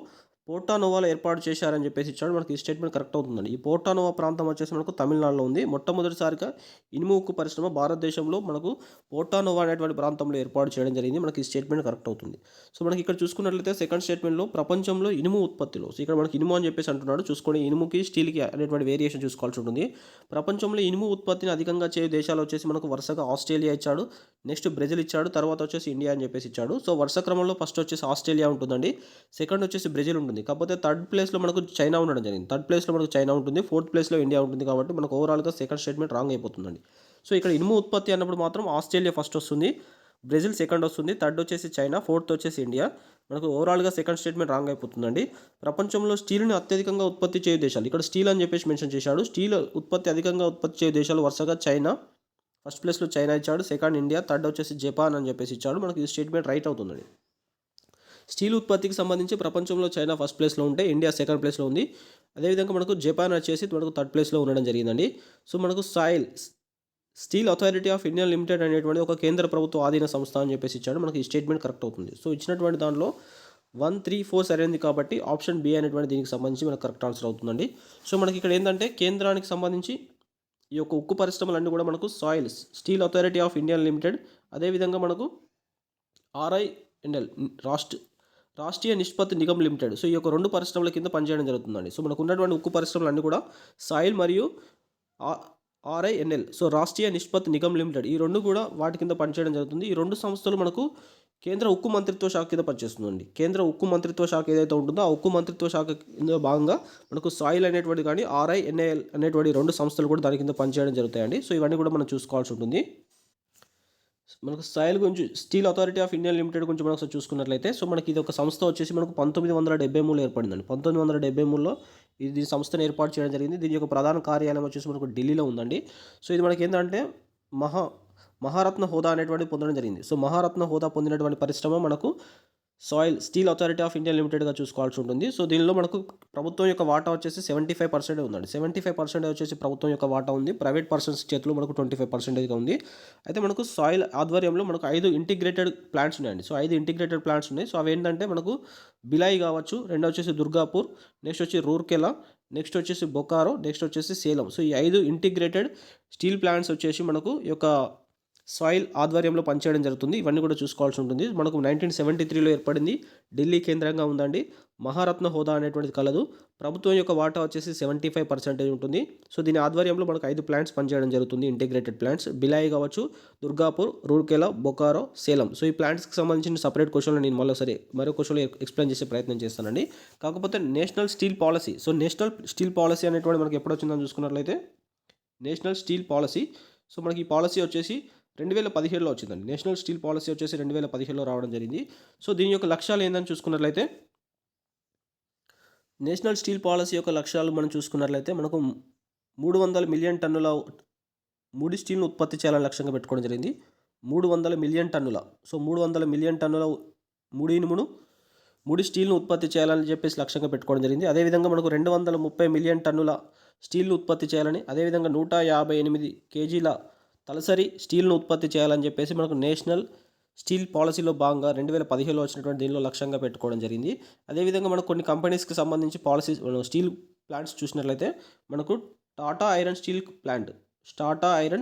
పోర్టో నోవాలో ఏర్పాటు చేశారని చెప్పేసి ఇచ్చాడు. మనకి ఈ స్టేట్మెంట్ కరెక్ట్ అవుతుందండి. ఈ పోర్టో నోవా ప్రాంతం వచ్చేసి మనకు తమిళనాడులో ఉంది. మొట్టమొదటిసారిగా ఇనుము ఉక్కు పరిశ్రమ భారతదేశంలో మనకు పోర్టో నోవా అనేటువంటి ప్రాంతంలో ఏర్పాటు చేయడం జరిగింది. మనకి ఈ స్టేట్మెంట్ కరెక్ట్ అవుతుంది. సో మనకి ఇక్కడ చూసుకున్నట్లయితే సెకండ్ స్టేట్మెంట్లో ప్రపంచంలో ఇనుము ఉత్పత్తిలో, సో ఇక్కడ మనకి ఇనుము అని చెప్పేసి అంటున్నాడు. చూసుకోండి, ఇనుముకి స్టీల్కి అనేటువంటి వేరియేషన్ చూసుకోవాల్సి ఉంటుంది. ప్రపంచంలో ఇనుము ఉత్పత్తిని అధికంగా చేయు దేశాలు వచ్చేసి మనకు వరుసగా ఆస్ట్రేలియా ఇచ్చాడు, నెక్స్ట్ బ్రెజిల్ ఇచ్చాడు, తర్వాత వచ్చేసి ఇండియా అని చెప్పేసి ఇచ్చాడు. సో వరుస క్రమంలో ఫస్ట్ వచ్చేసి ఆస్ట్రేలియా ఉంటుందండి, సెకండ్ వచ్చేసి బ్రెజిల్ ఉంటుంది. కాకపోతే థర్డ్ ప్లేస్లో మనకు చైనా ఉండడం జరిగింది. ఫోర్త్ ప్లేస్లో ఇండియా ఉంటుంది. కాబట్టి మనకు ఓవరాల్గా సెకండ్ స్టేట్మెంట్ రాంగ్ అయిపోతుందండి. సో ఇక్కడ ఇనుము ఉత్పత్తి అన్నప్పుడు మాత్రం ఆస్ట్రేలియా ఫస్ట్ వస్తుంది, బ్రెజిల్ సెకండ్ వస్తుంది, థర్డ్ వచ్చేసి చైనా, ఫోర్త్ వచ్చేసి ఇండియా. మనకు ఓవరాల్గా సెకండ్ స్టేట్మెంట్ రాంగ్ అయిపోతుందండి. ప్రపంచంలో స్టీల్ని అత్యధికంగా ఉత్పత్తి చేయు దేశాలు, ఇక్కడ స్టీల్ అని చెప్పేసి మెన్షన్ చేశాడు. స్టీల్ అధికంగా ఉత్పత్తి చేయు దేశాలు వరుసగా చైనా, ఫస్ట్ ప్లేస్లో చైనా ఇచ్చాడు, సెకండ్ ఇండియా, థర్డ్ వచ్చేసి జపాన్ అని చెప్పేసి ఇచ్చాడు. మనకి ఈ స్టేట్మెంట్ రైట్ అవుతుందండి. స్టీల్ ఉత్పత్తికి సంబంధించి ప్రపంచంలో చైనా ఫస్ట్ ప్లేస్లో ఉంటే ఇండియా సెకండ్ ప్లేస్లో ఉంది. అదేవిధంగా మనకు జపాన్ వచ్చేసి మనకు థర్డ్ ప్లేస్లో ఉండడం జరిగిందండి. సో మనకు steel authority of India limited అనేటువంటి ఒక కేంద్ర ప్రభుత్వ ఆధీన సంస్థ అని చెప్పేసి ఇచ్చాడు. మనకి ఈ స్టేట్మెంట్ కరెక్ట్ అవుతుంది. సో ఇచ్చినటువంటి దాంట్లో 1, 3, 4 సరైనది కాబట్టి ఆప్షన్ బి అనేటువంటి దీనికి సంబంధించి మనకు కరెక్ట్ ఆన్సర్ అవుతుందండి. సో మనకి ఇక్కడ ఏంటంటే కేంద్రానికి సంబంధించి ఈ యొక్క ఉక్కు పరిశ్రమలన్నీ కూడా మనకు steel authority of India limited, అదేవిధంగా మనకు RINL రాష్ట్రీయ నిష్పత్తి నిగమ్ లిమిటెడ్. సో ఈ యొక్క 2 పరిశ్రమల కింద పనిచేయడం జరుగుతుందండి. సో మనకు ఉన్నటువంటి ఉక్కు పరిశ్రమలు అన్నీ కూడా సాయిల్ మరియు RINL, సో రాష్ట్రీయ నిష్పత్తి నిగమ్ లిమిటెడ్, ఈ 2 కూడా వాటి కింద పనిచేయడం జరుగుతుంది. ఈ 2 సంస్థలు మనకు కేంద్ర ఉక్కు మంత్రిత్వ శాఖ కింద పనిచేస్తుందండి. కేంద్ర ఉక్కు మంత్రిత్వ శాఖ ఏదైతే ఉంటుందో ఆ ఉక్కు మంత్రిత్వ శాఖ కింద భాగంగా మనకు సాయిల్ అనేటువంటి కానీ RINL అనేటువంటి 2 సంస్థలు కూడా దాని కింద పనిచేయడం జరుగుతాయండి. సో ఇవన్నీ కూడా మనం చూసుకోవాల్సి ఉంటుంది. మనకు సాయిల్ గురించి steel authority of India limited గురించి మనం చూసుకున్నట్లయితే, సో మనకి ఇది ఒక సంస్థ వచ్చేసి మనకు 1973లో ఏర్పడిందండి. 1973లో ఇది సంస్థను ఏర్పాటు చేయడం జరిగింది. దీని యొక్క ప్రధాన కార్యాలయం వచ్చేసి మనకు ఢిల్లీలో ఉందండి. సో ఇది మనకి ఏంటంటే మహారత్న హోదా అనేటువంటి పొందడం జరిగింది. సో మహారత్న హోదా పొందినటువంటి పరిశ్రమ మనకు స్టీల్ అథారిటీ ఆఫ్ ఇండియా లిమిటెడ్గా చూసుకోవాల్సి ఉంటుంది. సో దీనిలో మనకు ప్రభుత్వం యొక్క వాటా వచ్చేసి 75% ఉందండి. 75% వచ్చేసి ప్రభుత్వం యొక్క వాటా ఉంది. ప్రైవేట్ పర్సన్స్ చేతిలో మనకు 25%గా ఉంది. అయితే మనకు సాయిల్ ఆధ్వర్యంలో మనకు 5 ఇంటిగ్రేటెడ్ ప్లాంట్స్ ఉన్నాయండి. సో 5 ఇంటిగ్రేటెడ్ ప్లాంట్స్ ఉన్నాయి. సో అవి ఏంటంటే మనకు బిలాయి కావచ్చు, రెండో వచ్చేసి దుర్గాపూర్, నెక్స్ట్ వచ్చి రూర్కెలా, నెక్స్ట్ వచ్చేసి బొకారో, నెక్స్ట్ వచ్చేసి సేలం. సో ఈ 5 ఇంటిగ్రేటెడ్ స్టీల్ ప్లాంట్స్ వచ్చేసి మనకు ఈ యొక్క సాయిల్ ఆధ్వర్యంలో పనిచేయడం జరుగుతుంది. ఇవన్నీ కూడా చూసుకోవాల్సి ఉంటుంది. మనకు 1973లో ఏర్పడింది, ఢిల్లీ కేంద్రంగా ఉందండి. మహారత్న హోదా అనేటువంటిది కలదు. ప్రభుత్వం యొక్క వాటా వచ్చేసి 75% ఉంటుంది. సో దీని ఆధ్వర్యంలో మనకు 5 ప్లాంట్స్ పనిచేయడం జరుగుతుంది, ఇంటిగ్రేటెడ్ ప్లాంట్స్. బిలాయి కావచ్చు, దుర్గాపూర్, రూర్కెలా, బొకారో, సేలం. సో ఈ ప్లాంట్స్కి సంబంధించిన సపరేట్ క్వశ్చన్లు నేను మరో క్వశ్చన్లో ఎక్స్ప్లెయిన్ చేసే ప్రయత్నం చేస్తానండి. కాకపోతే national steel policy, so national steel policy అనేటువంటి మనకి ఎప్పుడు వచ్చిందని చూసుకున్నట్లయితే నేషనల్ స్టీల్ పాలసీ, సో మనకి ఈ పాలసీ వచ్చేసి 2017లో వచ్చిందండి. నేషనల్ స్టీల్ పాలసీ వచ్చేసి 2017లో రావడం జరిగింది. సో దీని యొక్క లక్ష్యాలు ఏందని చూసుకున్నట్లయితే నేషనల్ స్టీల్ పాలసీ యొక్క లక్ష్యాలు మనం చూసుకున్నట్లయితే మనకు 300 మిలియన్ టన్నుల ముడి స్టీల్ను ఉత్పత్తి చేయాలని లక్ష్యంగా పెట్టుకోవడం జరిగింది. 300 మిలియన్ టన్నుల, సో 300 మిలియన్ టన్నుల ముడి ఇనుమును ముడి స్టీల్ను ఉత్పత్తి చేయాలని చెప్పేసి లక్ష్యంగా పెట్టుకోవడం జరిగింది. అదేవిధంగా మనకు 230 మిలియన్ టన్నుల స్టీల్ను ఉత్పత్తి చేయాలని, అదేవిధంగా 158 కేజీల తలసరి స్టీల్ను ఉత్పత్తి చేయాలని చెప్పేసి మనకు నేషనల్ స్టీల్ పాలసీలో భాగంగా 2015లో వచ్చినటువంటి దీనిలో లక్ష్యంగా పెట్టుకోవడం జరిగింది. అదేవిధంగా మనకు కొన్ని కంపెనీస్కి సంబంధించి పాలసీస్ స్టీల్ ప్లాంట్స్ చూసినట్లయితే మనకు టాటా ఐరన్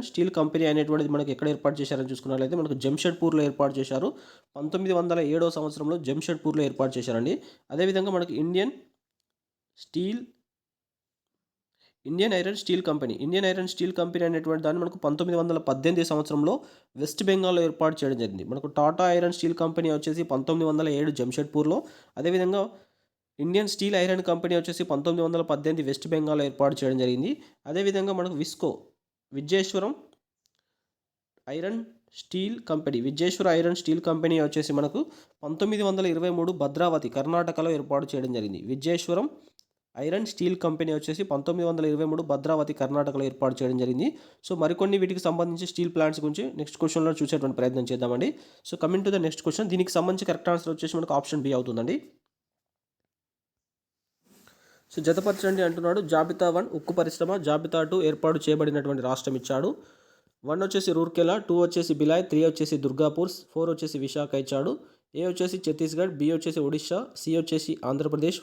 స్టీల్ కంపెనీ అనేటువంటిది మనకి ఎక్కడ ఏర్పాటు చేశారని చూసుకున్నట్లయితే మనకు జంషెడ్పూర్లో ఏర్పాటు చేశారు. 1907 సంవత్సరంలో జంషెడ్పూర్లో ఏర్పాటు చేశారండి. అదేవిధంగా మనకు ఇండియన్ ఐరన్ స్టీల్ కంపెనీ అనేటువంటి దాన్ని మనకు 1918 సంవత్సరంలో వెస్ట్ బెంగాల్లో ఏర్పాటు చేయడం జరిగింది. మనకు టాటా ఐరన్ స్టీల్ కంపెనీ వచ్చేసి 1907 జంషెడ్పూర్లో, అదేవిధంగా ఇండియన్ స్టీల్ ఐరన్ కంపెనీ వచ్చేసి 1918 వెస్ట్ బెంగాల్లో ఏర్పాటు చేయడం జరిగింది. అదేవిధంగా మనకు విజేశ్వర ఐరన్ స్టీల్ కంపెనీ వచ్చేసి మనకు 1923 భద్రావతి కర్ణాటకలో ఏర్పాటు చేయడం జరిగింది. విజేశ్వరం ఐరన్ స్టీల్ కంపెనీ వచ్చేసి 1923 భద్రావతి కర్ణాటకలో ఏర్పాటు చేయడం జరిగింది. సో మరికొన్ని వీటికి సంబంధించి స్టీల్ ప్లాంట్స్ గురించి నెక్స్ట్ క్వశ్చన్లో చూసేటువంటి ప్రయత్నం చేద్దామండి. So coming to the next question, దీనికి సంబంధించి కరెక్ట్ ఆన్సర్ వచ్చేసి మనకు ఆప్షన్ బి అవుతుందండి. సో జతపరచండి అంటున్నాడు. జాబితా 1 ఉక్కు పరిశ్రమ, జాబితా 2 ఏర్పాటు చేయబడినటువంటి రాష్ట్రం ఇచ్చాడు. 1 వచ్చేసి రూర్కెలా, 2 వచ్చేసి బిలాయ్, 3 వచ్చేసి దుర్గాపూర్, 4 వచ్చేసి విశాఖ ఇచ్చాడు. ఏ వచ్చేసి ఛత్తీస్గఢ్, బి వచ్చేసి ఒడిశా, సి వచ్చేసి ఆంధ్రప్రదేశ్,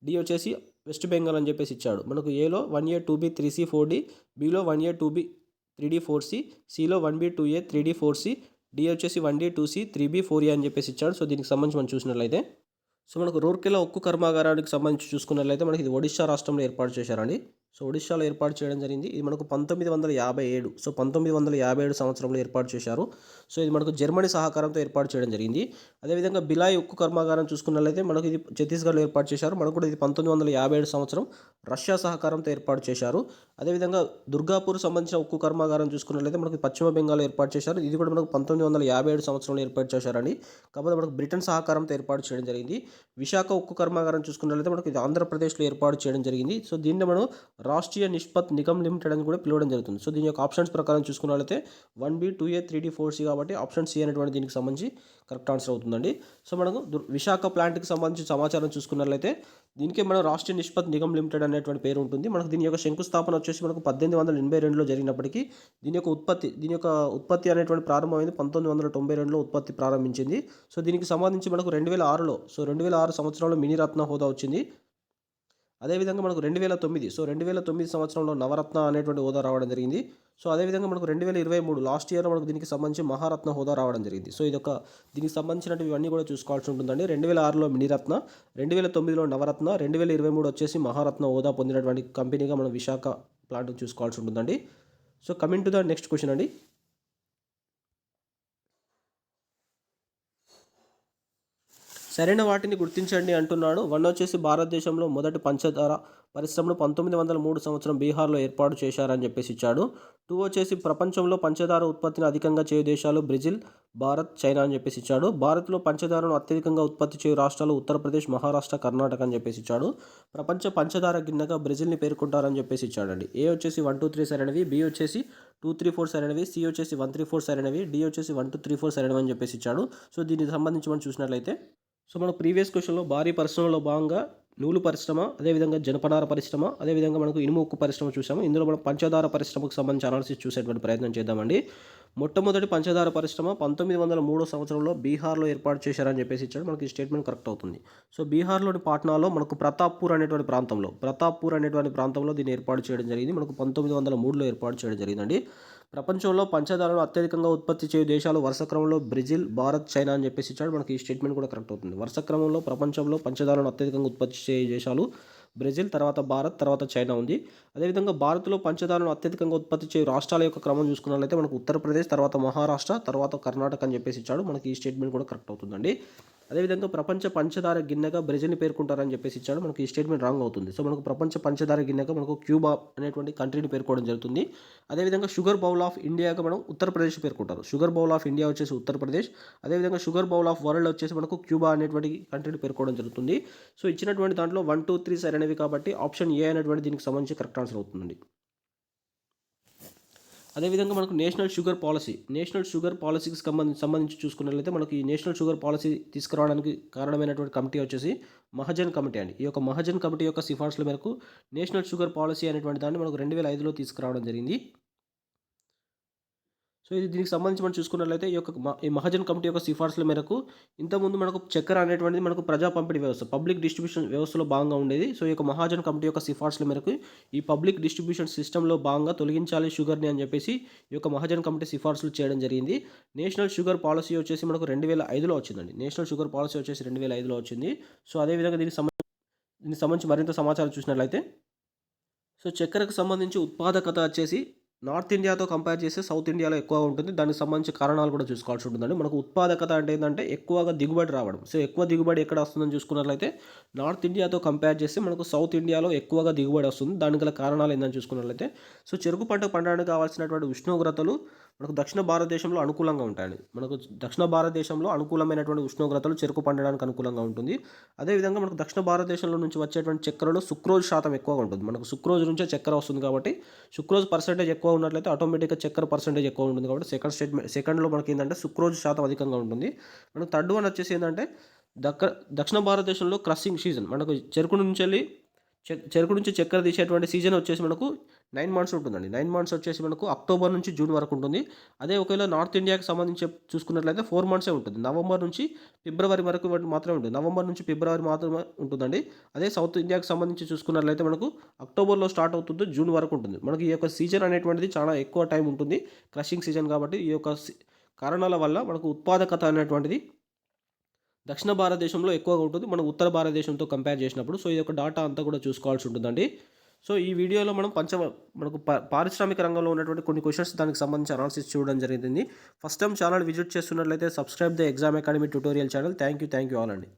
డి వచ్చేసి వెస్ట్ బెంగాల్ అని చెప్పేసి ఇచ్చాడు. మనకు ఏలో 1A 2B 3C 4D, below 1A 2B 3D 4C, సిలో 1B 2A 3D 4C, D వచ్చేసి 1D 2C 3B 4A అని చెప్పేసి ఇచ్చాడు. సో దీనికి సంబంధించి మనం చూసినట్లయితే సో మనకు రూర్కెలా ఉక్కు కర్మాగారానికి సంబంధించి చూసుకున్నట్లయితే మనకి ఇది ఒడిశా రాష్ట్రంలో ఏర్పాటు చేశారండి. సో ఒడిశాలో ఏర్పాటు చేయడం జరిగింది. ఇది మనకు 1957 సో 1957 సంవత్సరంలో ఏర్పాటు చేశారు. సో ఇది మనకు జర్మనీ సహకారంతో ఏర్పాటు చేయడం జరిగింది. అదేవిధంగా బిలాయ్ ఉక్కు కర్మాగారం చూసుకున్నట్లయితే మనకు ఇది ఛత్తీస్గఢ్లో ఏర్పాటు చేశారు. మనకు కూడా ఇది 1957 సంవత్సరం రష్యా సహకారంతో ఏర్పాటు చేశారు. అదేవిధంగా దుర్గాపూర్ సంబంధించిన ఉక్కు కర్మాగారం చూసుకున్నట్లయితే మనకు పశ్చిమ బెంగాల్లో ఏర్పాటు చేశారు. ఇది కూడా మనకు 1957 సంవత్సరంలో ఏర్పాటు చేశారండి. కాకపోతే మనకు బ్రిటన్ సహకారంతో ఏర్పాటు చేయడం జరిగింది. విశాఖ ఉక్కు కర్మాగారం చూసుకున్నట్లయితే మనకు ఇది ఆంధ్రప్రదేశ్లో ఏర్పాటు చేయడం జరిగింది. సో దీన్ని మనం రాష్ట్రీయ నిష్పత్ నిగమ్ లిమిటెడ్ అని కూడా పిలవడం జరుగుతుంది. సో దీని యొక్క ఆప్షన్స్ ప్రకారం చూసుకున్నట్లయితే 1B 2A 3D 4C కాబట్టి ఆప్షన్ సి అనేటువంటి దీనికి సంబంధించి కరెక్ట్ ఆన్సర్ అవుతుందండి. సో మనకు విశాఖ ప్లాంట్కి సంబంధించి సమాచారం చూసుకున్నట్లయితే దీనికే మనం రాష్ట్రీయ నిష్పత్ నిగమ్ లిమిటెడ్ అనేటువంటి పేరు ఉంటుంది. మనకు దీని యొక్క శంకుస్థాపన వచ్చేసి మనకు 1882లో జరిగినప్పటికీ దీని యొక్క ఉత్పత్తి అనేటువంటి ప్రారంభమైంది 1992లో ఉత్పత్తి ప్రారంభించింది. సో దీనికి సంబంధించి మనకు 2006లో 2006 సంవత్సరంలో మినీరత్న హోదా వచ్చింది. అదేవిధంగా మనకు 2009 సంవత్సరంలో నవరత్న అనేటువంటి హోదా రావడం జరిగింది. సో అదేవిధంగా మనకు 2023 లాస్ట్ ఇయర్ మనకు దీనికి సంబంధించి మహారత్న హోదా రావడం జరిగింది. సో దీనికి సంబంధించినవి ఇవన్నీ కూడా చూసుకోవాల్సి ఉంటుందండి. 2006లో మినీరత్న, 2009లో నవరత్న, 2023 వచ్చేసి మహారత్న హోదా పొందినటువంటి కంపెనీగా మనం విశాఖ ప్లాంట్ చూసుకోవాల్సి ఉంటుందండి. So coming to the next question అండి. సరైన వాటిని గుర్తించండి అంటున్నాడు. 1 వచ్చేసి భారతదేశంలో మొదటి పంచదార పరిశ్రమను 1903 సంవత్సరం బీహార్లో ఏర్పాటు చేశారని చెప్పేసి ఇచ్చాడు. 2 వచ్చేసి ప్రపంచంలో పంచదార ఉత్పత్తిని అధికంగా చేయు దేశాలు బ్రెజిల్, భారత్, చైనా అని చెప్పేసి ఇచ్చాడు. భారత్లో పంచదారను అత్యధికంగా ఉత్పత్తి చేయు రాష్ట్రాలు ఉత్తరప్రదేశ్, మహారాష్ట్ర, కర్ణాటక అని చెప్పేసి ఇచ్చాడు. ప్రపంచ పంచదార గిన్నెగా బ్రెజిల్ని పేర్కొంటారని చెప్పేసి ఇచ్చాడండి. ఏ వచ్చేసి 1, 2, 3 సరైనవి, బి వచ్చేసి 2, 3, 4 సరైనవి, సి వచ్చేసి 1, 3, 4 సరైనవి, డి వచ్చేసి 1, 2, 3, 4 సరైనవి అని చెప్పేసి ఇచ్చాడు. సో దీనికి సంబంధించి మనం చూసినట్లయితే సో మన ప్రీవియస్ క్వశ్చన్లో భారీ పరిశ్రమలో భాగంగా నూలు పరిశ్రమ, అదేవిధంగా జనపనార పరిశ్రమ, అదేవిధంగా మనకు ఇనుము ఉక్కు పరిశ్రమ చూసాము. ఇందులో మనం పంచదార పరిశ్రమకు సంబంధించి అనాలిసిస్ చూసేటువంటి ప్రయత్నం చేద్దామండి. మొట్టమొదటి పంచదార పరిశ్రమ 1903 సంవత్సరంలో బీహార్లో ఏర్పాటు చేశారని చెప్పేసి ఇచ్చాడు. మనకి ఈ స్టేట్మెంట్ కరెక్ట్ అవుతుంది. సో బీహార్లోని పాట్నాలో మనకు ప్రతాప్పూర్ అనేటువంటి ప్రాంతంలో దీన్ని ఏర్పాటు చేయడం జరిగింది. మనకు 1903లో ఏర్పాటు చేయడం జరిగిందండి. ప్రపంచంలో పంచదారను అత్యధికంగా ఉత్పత్తి చేయు దేశాలు వరుస క్రమంలో బ్రెజిల్, భారత్, చైనా అని చెప్పేసి ఇచ్చాడు. మనకి ఈ స్టేట్మెంట్ కూడా కరెక్ట్ అవుతుంది. వరుస క్రమంలో ప్రపంచంలో పంచదారను అత్యధికంగా ఉత్పత్తి చేయు దేశాలు బ్రెజిల్, తర్వాత భారత్, తర్వాత చైనా ఉంది. అదేవిధంగా భారత్లో పంచదారను అత్యధికంగా ఉత్పత్తి చేయు రాష్ట్రాల యొక్క క్రమం చూసుకున్నట్లయితే మనకు ఉత్తరప్రదేశ్, తర్వాత మహారాష్ట్ర, తర్వాత కర్ణాటక అని చెప్పేసి ఇచ్చాడు. మనకి ఈ స్టేట్మెంట్ కూడా కరెక్ట్ అవుతుందండి. అదేవిధంగా ప్రపంచ పంచదార గిన్నెగా బ్రెజిల్ని పేర్కొంటారని చెప్పేసి ఇచ్చాడు. మనకి ఈ స్టేట్మెంట్ రాంగ్ అవుతుంది. సో మనకు ప్రపంచ పంచదార గిన్నెగా మనకు క్యూబా అనేటువంటి కంట్రీని పేర్కోవడం జరుగుతుంది. అదేవిధంగా షుగర్ బౌల్ ఆఫ్ ఇండియాగా మనం ఉత్తరప్రదేశ్ పేర్కొంటారు. షుగర్ బౌల్ ఆఫ్ ఇండియా వచ్చేసి ఉత్తరప్రదేశ్, అదేవిధంగా షుగర్ బౌల్ ఆఫ్ వరల్డ్ వచ్చేసి మనకు క్యూబా అనేటువంటి కంట్రీని పేర్కోవడం జరుగుతుంది. సో ఇచ్చినటువంటి దాంట్లో 1, 2, 3 సరైనవి కాబట్టి ఆప్షన్ ఏ అనేటువంటి దీనికి సంబంధించి కరెక్ట్ ఆన్సర్ అవుతుందండి. అదేవిధంగా మనకు నేషనల్ షుగర్ పాలసీకి సంబంధించి చూసుకున్నట్లయితే మనకి ఈ నేషనల్ షుగర్ పాలసీ తీసుకురావడానికి కారణమైనటువంటి కమిటీ వచ్చేసి మహజన్ కమిటీ అండి. ఈ యొక్క మహజన్ కమిటీ యొక్క సిఫార్సుల మేరకు నేషనల్ షుగర్ పాలసీ అనేటువంటి దాన్ని మనకు 2005లో తీసుకురావడం జరిగింది. సో ఇది దీనికి సంబంధించి మనం చూసుకున్నట్లయితే ఈ మహాజన్ కమిటీ యొక్క సిఫార్సుల మేరకు ఇంతకుముందు మనకు చక్కెర అనేటువంటిది మనకు ప్రజా పంపిణీ వ్యవస్థ, పబ్లిక్ డిస్ట్రిబ్యూషన్ వ్యవస్థలో భాగంగా ఉండేది. సో ఈ యొక్క మహాజన్ కమిటీ యొక్క సిఫార్సుల మేరకు ఈ పబ్లిక్ డిస్ట్రిబ్యూషన్ సిస్టంలో భాగంగా తొలగించాలి షుగర్ని అని చెప్పేసి ఈ యొక్క మహాజన్ కమిటీ సిఫార్సులు చేయడం జరిగింది. నేషనల్ షుగర్ పాలసీ వచ్చేసి మనకు 2005లో వచ్చిందండి. నేషనల్ షుగర్ పాలసీ వచ్చేసి 2005లో వచ్చింది. సో అదేవిధంగా దీనికి సంబంధించి మరింత సమాచారం చూసినట్లయితే, సో చక్కెరకు సంబంధించి ఉత్పాదకత వచ్చేసి నార్త్ ఇండియాతో కంపేర్ చేస్తే సౌత్ ఇండియాలో ఎక్కువగా ఉంటుంది. దానికి సంబంధించి కారణాలు కూడా చూసుకోవాల్సి ఉంటుందండి. మనకు ఉత్పాదకత అంటే ఏంటంటే ఎక్కువగా దిగుబడి రావడం. సో ఎక్కువ దిగుబడి ఎక్కడ వస్తుందని చూసుకున్నట్లయితే నార్త్ ఇండియాతో కంపేర్ చేస్తే మనకు సౌత్ ఇండియాలో ఎక్కువగా దిగుబడి వస్తుంది. దానికి గల కారణాలు ఏందని చూసుకున్నట్లయితే, సో చెరుకు పంట పండడానికి కావాల్సినటువంటి ఉష్ణోగ్రతలు మనకు దక్షిణ భారతదేశంలో అనుకూలంగా ఉంటాయండి. మనకు దక్షిణ భారతదేశంలో అనుకూలమైనటువంటి ఉష్ణోగ్రతలు చెరుకు పండడానికి అనుకూలంగా ఉంటుంది. అదేవిధంగా మనకు దక్షిణ భారతదేశంలో నుంచి వచ్చేటువంటి చక్కెరలో సుక్రోజ్ శాతం ఎక్కువగా ఉంటుంది. మనకు సుక్రోజ్ నుంచే చక్కెర వస్తుంది కాబట్టి సుక్రోజ్ పర్సెంటేజ్ ఎక్కువ ఉన్నట్లయితే ఆటోమేటిక్గా చక్కెర పర్సెంటేజ్ ఎక్కువ ఉంటుంది కాబట్టి సెకండ్లో మనకి ఏంటంటే సుక్రోజ్ శాతం అధికంగా ఉంటుంది. మనకు థర్డ్ వన్ వచ్చేసి ఏంటంటే దక్షిణ భారతదేశంలో క్రషింగ్ సీజన్, మనకు చెరుకు నుంచి చక్కెర తీసేటువంటి సీజన్ వచ్చేసి మనకు 9 మంత్స్ ఉంటుందండి. 9 మంత్స్ వచ్చేసి మనకు అక్టోబర్ నుంచి జూన్ వరకు ఉంటుంది. అదే ఒకవేళ నార్త్ ఇండియాకి సంబంధించి చూసుకున్నట్లయితే 4 మంత్సే ఉంటుంది. నవంబర్ నుంచి ఫిబ్రవరి వరకు మాత్రమే ఉంటుంది. నవంబర్ నుంచి ఫిబ్రవరి మాత్రమే ఉంటుందండి. అదే సౌత్ ఇండియాకి సంబంధించి చూసుకున్నట్లయితే మనకు అక్టోబర్లో స్టార్ట్ అవుతుంది, జూన్ వరకు ఉంటుంది. మనకి ఈ యొక్క సీజన్ అనేటువంటిది చాలా ఎక్కువ టైం ఉంటుంది, క్రషింగ్ సీజన్ కాబట్టి. ఈ యొక్క కారణాల వల్ల మనకు ఉత్పాదకత అనేటువంటిది దక్షిణ భారతదేశంలో ఎక్కువగా ఉంటుంది మనం ఉత్తర భారతదేశంతో కంపేర్ చేసినప్పుడు. సో ఈ యొక్క డాటా అంతా కూడా చూసుకోవాల్సి ఉంటుందండి. సో ఈ వీడియోలో మనం మనకు పారిశ్రామిక రంగంలో ఉన్నటువంటి కొన్ని క్వశ్చన్స్ దానికి సంబంధించి అనాలిసిస్ చూడడం జరిగింది. ఫస్ట్ టైం ఛానల్ విజిట్ చేస్తున్నట్లయితే subscribe the exam academy tutorial channel. Thank you all అండి.